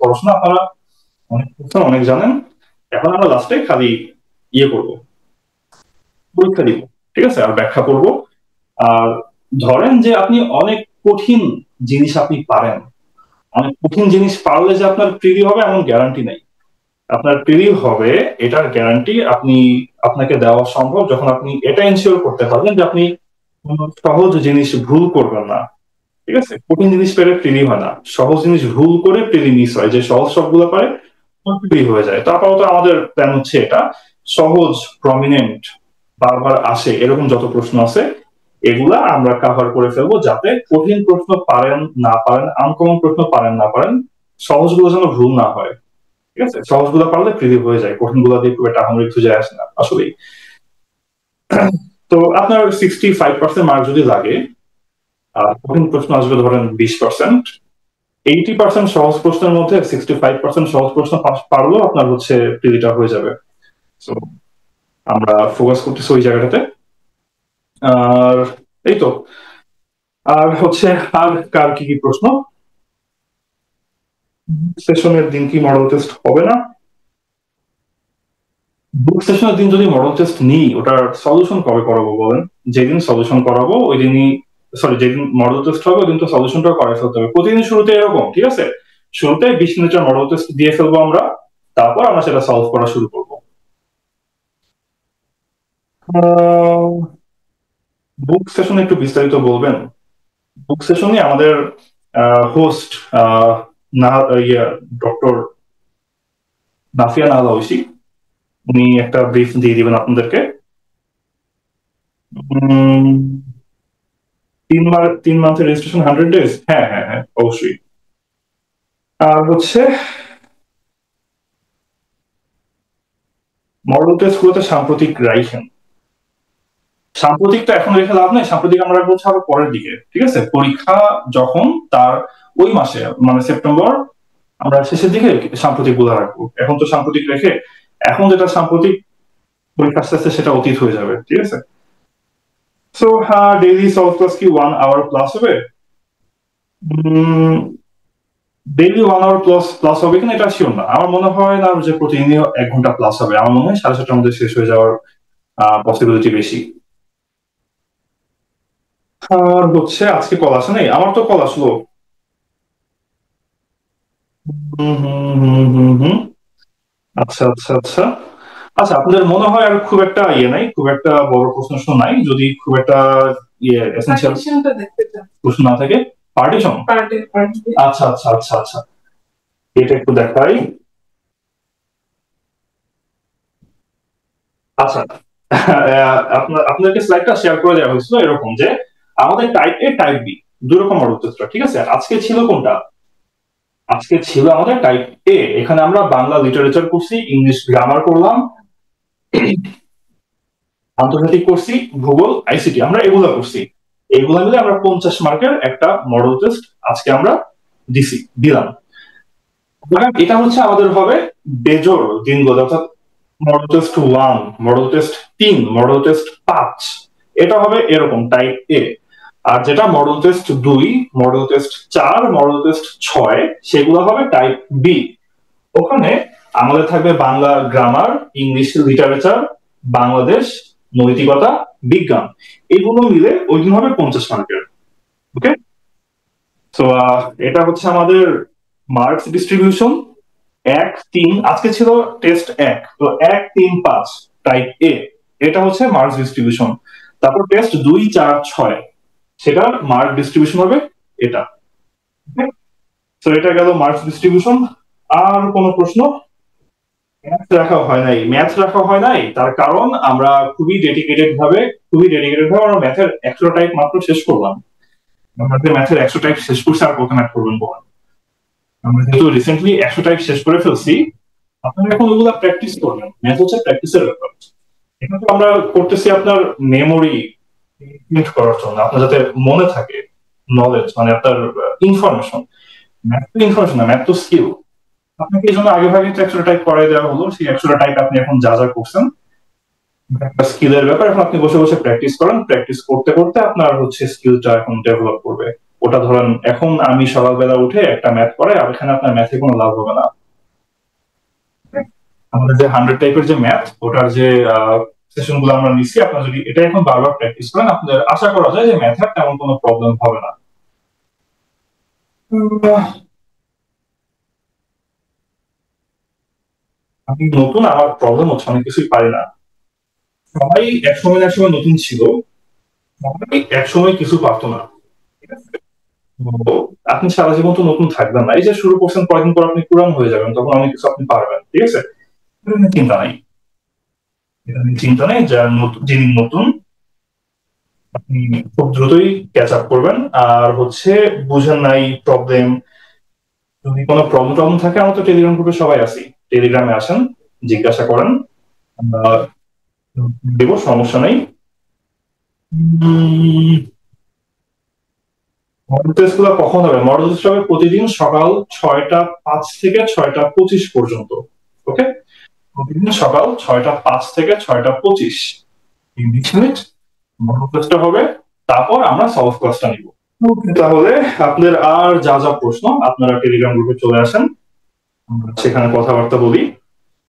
পড়াশোনা, আপনারা অনেক বুঝছেন, অনেক জানেন। এখন আমরা লাস্টে খালি ইয়ে করবো, পরীক্ষা দিব, ঠিক আছে, আর ব্যাখ্যা করব। আর ধরেন যে আপনি অনেক কঠিন জিনিস আপনি পারেন, অনেক কঠিন জিনিস পারলে যে আপনার প্রিলি হবে এমন গ্যারান্টি নেই। আপনার প্রিলি হবে এটার গ্যারান্টি আপনাকে দেওয়া সম্ভব যখন আপনি এটা এনশিওর করতে পারবেন যে আপনি কোনো সহজ জিনিস ভুল করবেন না। ঠিক আছে, কঠিন জিনিস পেরে প্রিলি হয় না, সহজ জিনিস ভুল করে প্রিলি মিস হয়। যে সহজ সবগুলো পারে প্রিলি হয়ে যায়। তো আপাতত আমাদের প্ল্যান হচ্ছে এটা, সহজ, প্রমিনেন্ট, বারবার আসে এরকম যত প্রশ্ন আছে এগুলা আমরা কাভার করে ফেলবো, যাতে কঠিন প্রশ্ন পারেন না পারেন, আনকমন প্রশ্ন পারেন না পারেন, সহজগুলো যেন ভুল না হয়। ঠিক আছে, সহজগুলো পারলে প্রিলি হয়ে যায়, কঠিন গুলা দিয়ে খুব একটা আহামরি খুঁজে আসে না আসলেই। তো আপনার 65% মার্ক যদি লাগে, আর কঠিন প্রশ্ন আসবে ধরেন 20%, 80% সহজ প্রশ্নের মধ্যে 65% সহজ প্রশ্ন পারলেও আপনার হচ্ছে প্রিলিটা হয়ে যাবে। তো আমরা ফোকাস করতেছি ওই জায়গাটাতে। আর এই তো। আর হচ্ছে, আর কার কি কি প্রশ্ন? সেশনের দিন কি মডেল টেস্ট হবে না? বুক সেশনের দিন যদি মডেল টেস্ট নিই, ওটার সলিউশন কবে করাবো বলেন? যেদিন সলিউশন করাবো ওই দিনই, সরি, যেদিন মডেল টেস্ট হবে ওই দিন তো সলিউশনটা করাই ফেলতে হবে। প্রতিদিন শুরুতে এরকম, ঠিক আছে, শুরুতে 20 মিনিটের মডেল টেস্ট দিয়ে ফেলবো আমরা, তারপর আমরা সেটা সলভ করা শুরু করবো। বুক সেশনে একটু বিস্তারিত বলবেন? বুক সেশনে আমাদের হোস্ট না ইয়ে ডক্টর নাফিয়া নাহলা ঐশী, উনি একটা ব্রিফ দিয়ে দিবেন আপনাদেরকে। 3 মান্থের রেজিস্ট্রেশন 100 ডেজ, হ্যাঁ হ্যাঁ হ্যাঁ অবশ্যই। আর হচ্ছে মডেল টেস্ট গুলোতে সাম্প্রতিক রাইখেন। সাম্প্রতিকটা এখন রেখে লাভ নেই, সাম্প্রতিক আমরা রাখবো হচ্ছে আরো পরের দিকে। ঠিক আছে, পরীক্ষা যখন তার ওই মাসে, মানে সেপ্টেম্বর, আমরা শেষের দিকে সাম্প্রতিক গুলো রাখবো। এখন তো সাম্প্রতিক রেখে এখন যেটা সাম্প্রতিক পরীক্ষা আস্তে আস্তে সেটা অতীত হয়ে যাবে। ঠিক আছে। সো হ্যাঁ, ডেইলি সলভ ক্লাস কি 1 আওয়ার প্লাস হবে? ডেইলি 1 আওয়ার প্লাস প্লাস হবে কিনা এটা শিওর না। আমার মনে হয় না যে প্রতিদিনই 1 ঘন্টা প্লাস হবে। আমার মনে হয় 7:30টার মধ্যে শেষ হয়ে যাওয়ার পসিবিলিটি বেশি। আর হচ্ছে আজকে কল আসে নাই, আমার তো কল আসলো। হুম হুম হুম হুম হুম। আচ্ছা আচ্ছা আচ্ছা। আচ্ছা, আপনাদের মনে হয় আর খুব একটা ইয়ে নাই, খুব একটা বড় প্রশ্ন নাই, যদি খুব একটা ইয়ে এসেনশিয়াল প্রশ্ন না থাকে? পার্টিশন, আচ্ছা আচ্ছা আচ্ছা আচ্ছা, এটা একটু দেখাই। আচ্ছা, আপনাদেরকে স্লাইডটা শেয়ার করে দেওয়া হয়েছিল এরকম যে আমাদের টাইপ এ, টাইপ বি, দুই রকম মডেল টেস্ট। ঠিক আছে, আজকে ছিল কোনটা? আজকে ছিল আমাদের টাইপ এ। এখানে আমরা বাংলা লিটারেচার করছি, ইংলিশ গ্রামার করলাম, আন্তর্জাতিক করছি, ভূগোল, আইসিটি, আমরা এগুলা করছি। এগুলা মিলে আমরা 50 মার্কের একটা মডেল টেস্ট আজকে আমরা দিলাম। এটা হচ্ছে আমাদের হবে বেজোর দিনগুলো, অর্থাৎ model test 1, model test 3, model test 5, এটা হবে এরকম টাইপ এ। আর যেটা model test 2, model test 4, model test 6, সেগুলো হবে টাইপ বি। ওখানে আমাদের থাকবে Bangla grammar, English literature, Bangladesh, নৈতিকতা, বিজ্ঞান, এগুলো মিলে ওই দিন হবে 50 মার্কের। ওকে। তো এটা হচ্ছে আমাদের মার্কস ডিস্ট্রিবিউশন। 1, 3, আজকে ছিল টেস্ট 1, তো 1, 3, 5 টাইপ এ, এটা হচ্ছে মার্কস ডিস্ট্রিবিউশন। তারপর টেস্ট 2, 4, 6, সেটার মার্ক ডিস্ট্রিবিউশন হবে এটা। তো এটা গেল মার্কস ডিস্ট্রিবিউশন। আর কোনো প্রশ্ন? ম্যাথ রাখা হয় নাই, তার কারণ আমরা খুবই ডেডিকেটেড ভাবে আমরা ম্যাথের 100 টাইপ মাত্র শেষ করলাম। আমাদের ম্যাথের 100 টাইপ শেষ করছি, আর কত ম্যাথ করবেন বলেন? আমরা যেহেতু রিসেন্টলি 100 টাইপ শেষ করে ফেলছি, আপনারা এখন ওগুলা প্র্যাকটিস করবেন। ম্যাথ হচ্ছে প্র্যাকটিসের ব্যাপার। এটা তো আমরা করতেছি আপনার মেমোরি বিল্ড করার জন্য, আপনার যাতে মনে থাকে নলেজ, মানে আপনার ইনফরমেশন। ম্যাথ তো ইনফরমেশন না, ম্যাথ তো স্কিল। আপনাকে এই জন্য আগে ভাগে 100 টাইপ করাই দেওয়া হলো, সেই 100 টাইপ আপনি এখন যা যা করছেন স্কিলের ব্যাপার, এখন আপনি বসে বসে প্র্যাকটিস করেন, প্র্যাকটিস করতে করতে আপনার হচ্ছে স্কিলটা এখন ডেভেলপ করবে। ওটা ধরেন এখন আমি সকালবেলা উঠে একটা ম্যাথ করে, আর এখানে আপনার ম্যাথে কোনো লাভ হবে না। আমাদের যে 100 টাইপের যে ম্যাথ, ওটার যে সেশন গুলো আমরা নিচ্ছি, আপনারা যদি এটা এখন বারবার প্র্যাকটিস করেন, আপনাদের আশা করা যায় যে ম্যাথে তেমন কোনো প্রবলেম হবে না। আমি নতুন, আমার প্রবলেম হচ্ছে অনেক কিছুই পারি না। সবাই একসময় না একসময় নতুন ছিল, সবাই একসময় কিছু পারতো না, ঠিক আছে? তো আপনি সারা জীবন তো নতুন থাকবেন না, এই যে শুরু করছেন কয়েকদিন পর আপনি পুরান হয়ে যাবেন, তখন অনেক কিছু আপনি পারবেন, ঠিক আছে? এটা নিয়ে চিন্তা নাই, এটা নিয়ে চিন্তা নেই। যিনি নতুন, আপনি খুব দ্রুতই ক্যাচ আপ করবেন। আর হচ্ছে বুঝেন নাই প্রবলেম, যদি কোনো প্রবলেম টবলেম থাকে, আমরা তো টেলিগ্রাম গ্রুপে সবাই আছি, টেলিগ্রামে আসেন, জিজ্ঞাসা করেন, আমরা দেবো, সমস্যা নেই। মডেল টেস্ট গুলো কখন হবে? মডেল টেস্ট হবে প্রতিদিন সকাল 6টা 5 থেকে 6টা 25 পর্যন্ত। ওকে, প্রতিদিন সকাল 6টা 5 থেকে 6টা 25, 20 মিনিট মডেল টেস্টটা হবে, তারপর আমরা সলভ ক্লাসটা নিব। Okay, তাহলে আপনাদের আর যা যা প্রশ্ন, আপনারা টেলিগ্রাম গ্রুপে চলে আসেন, আমরা সেখানে কথাবার্তা বলি।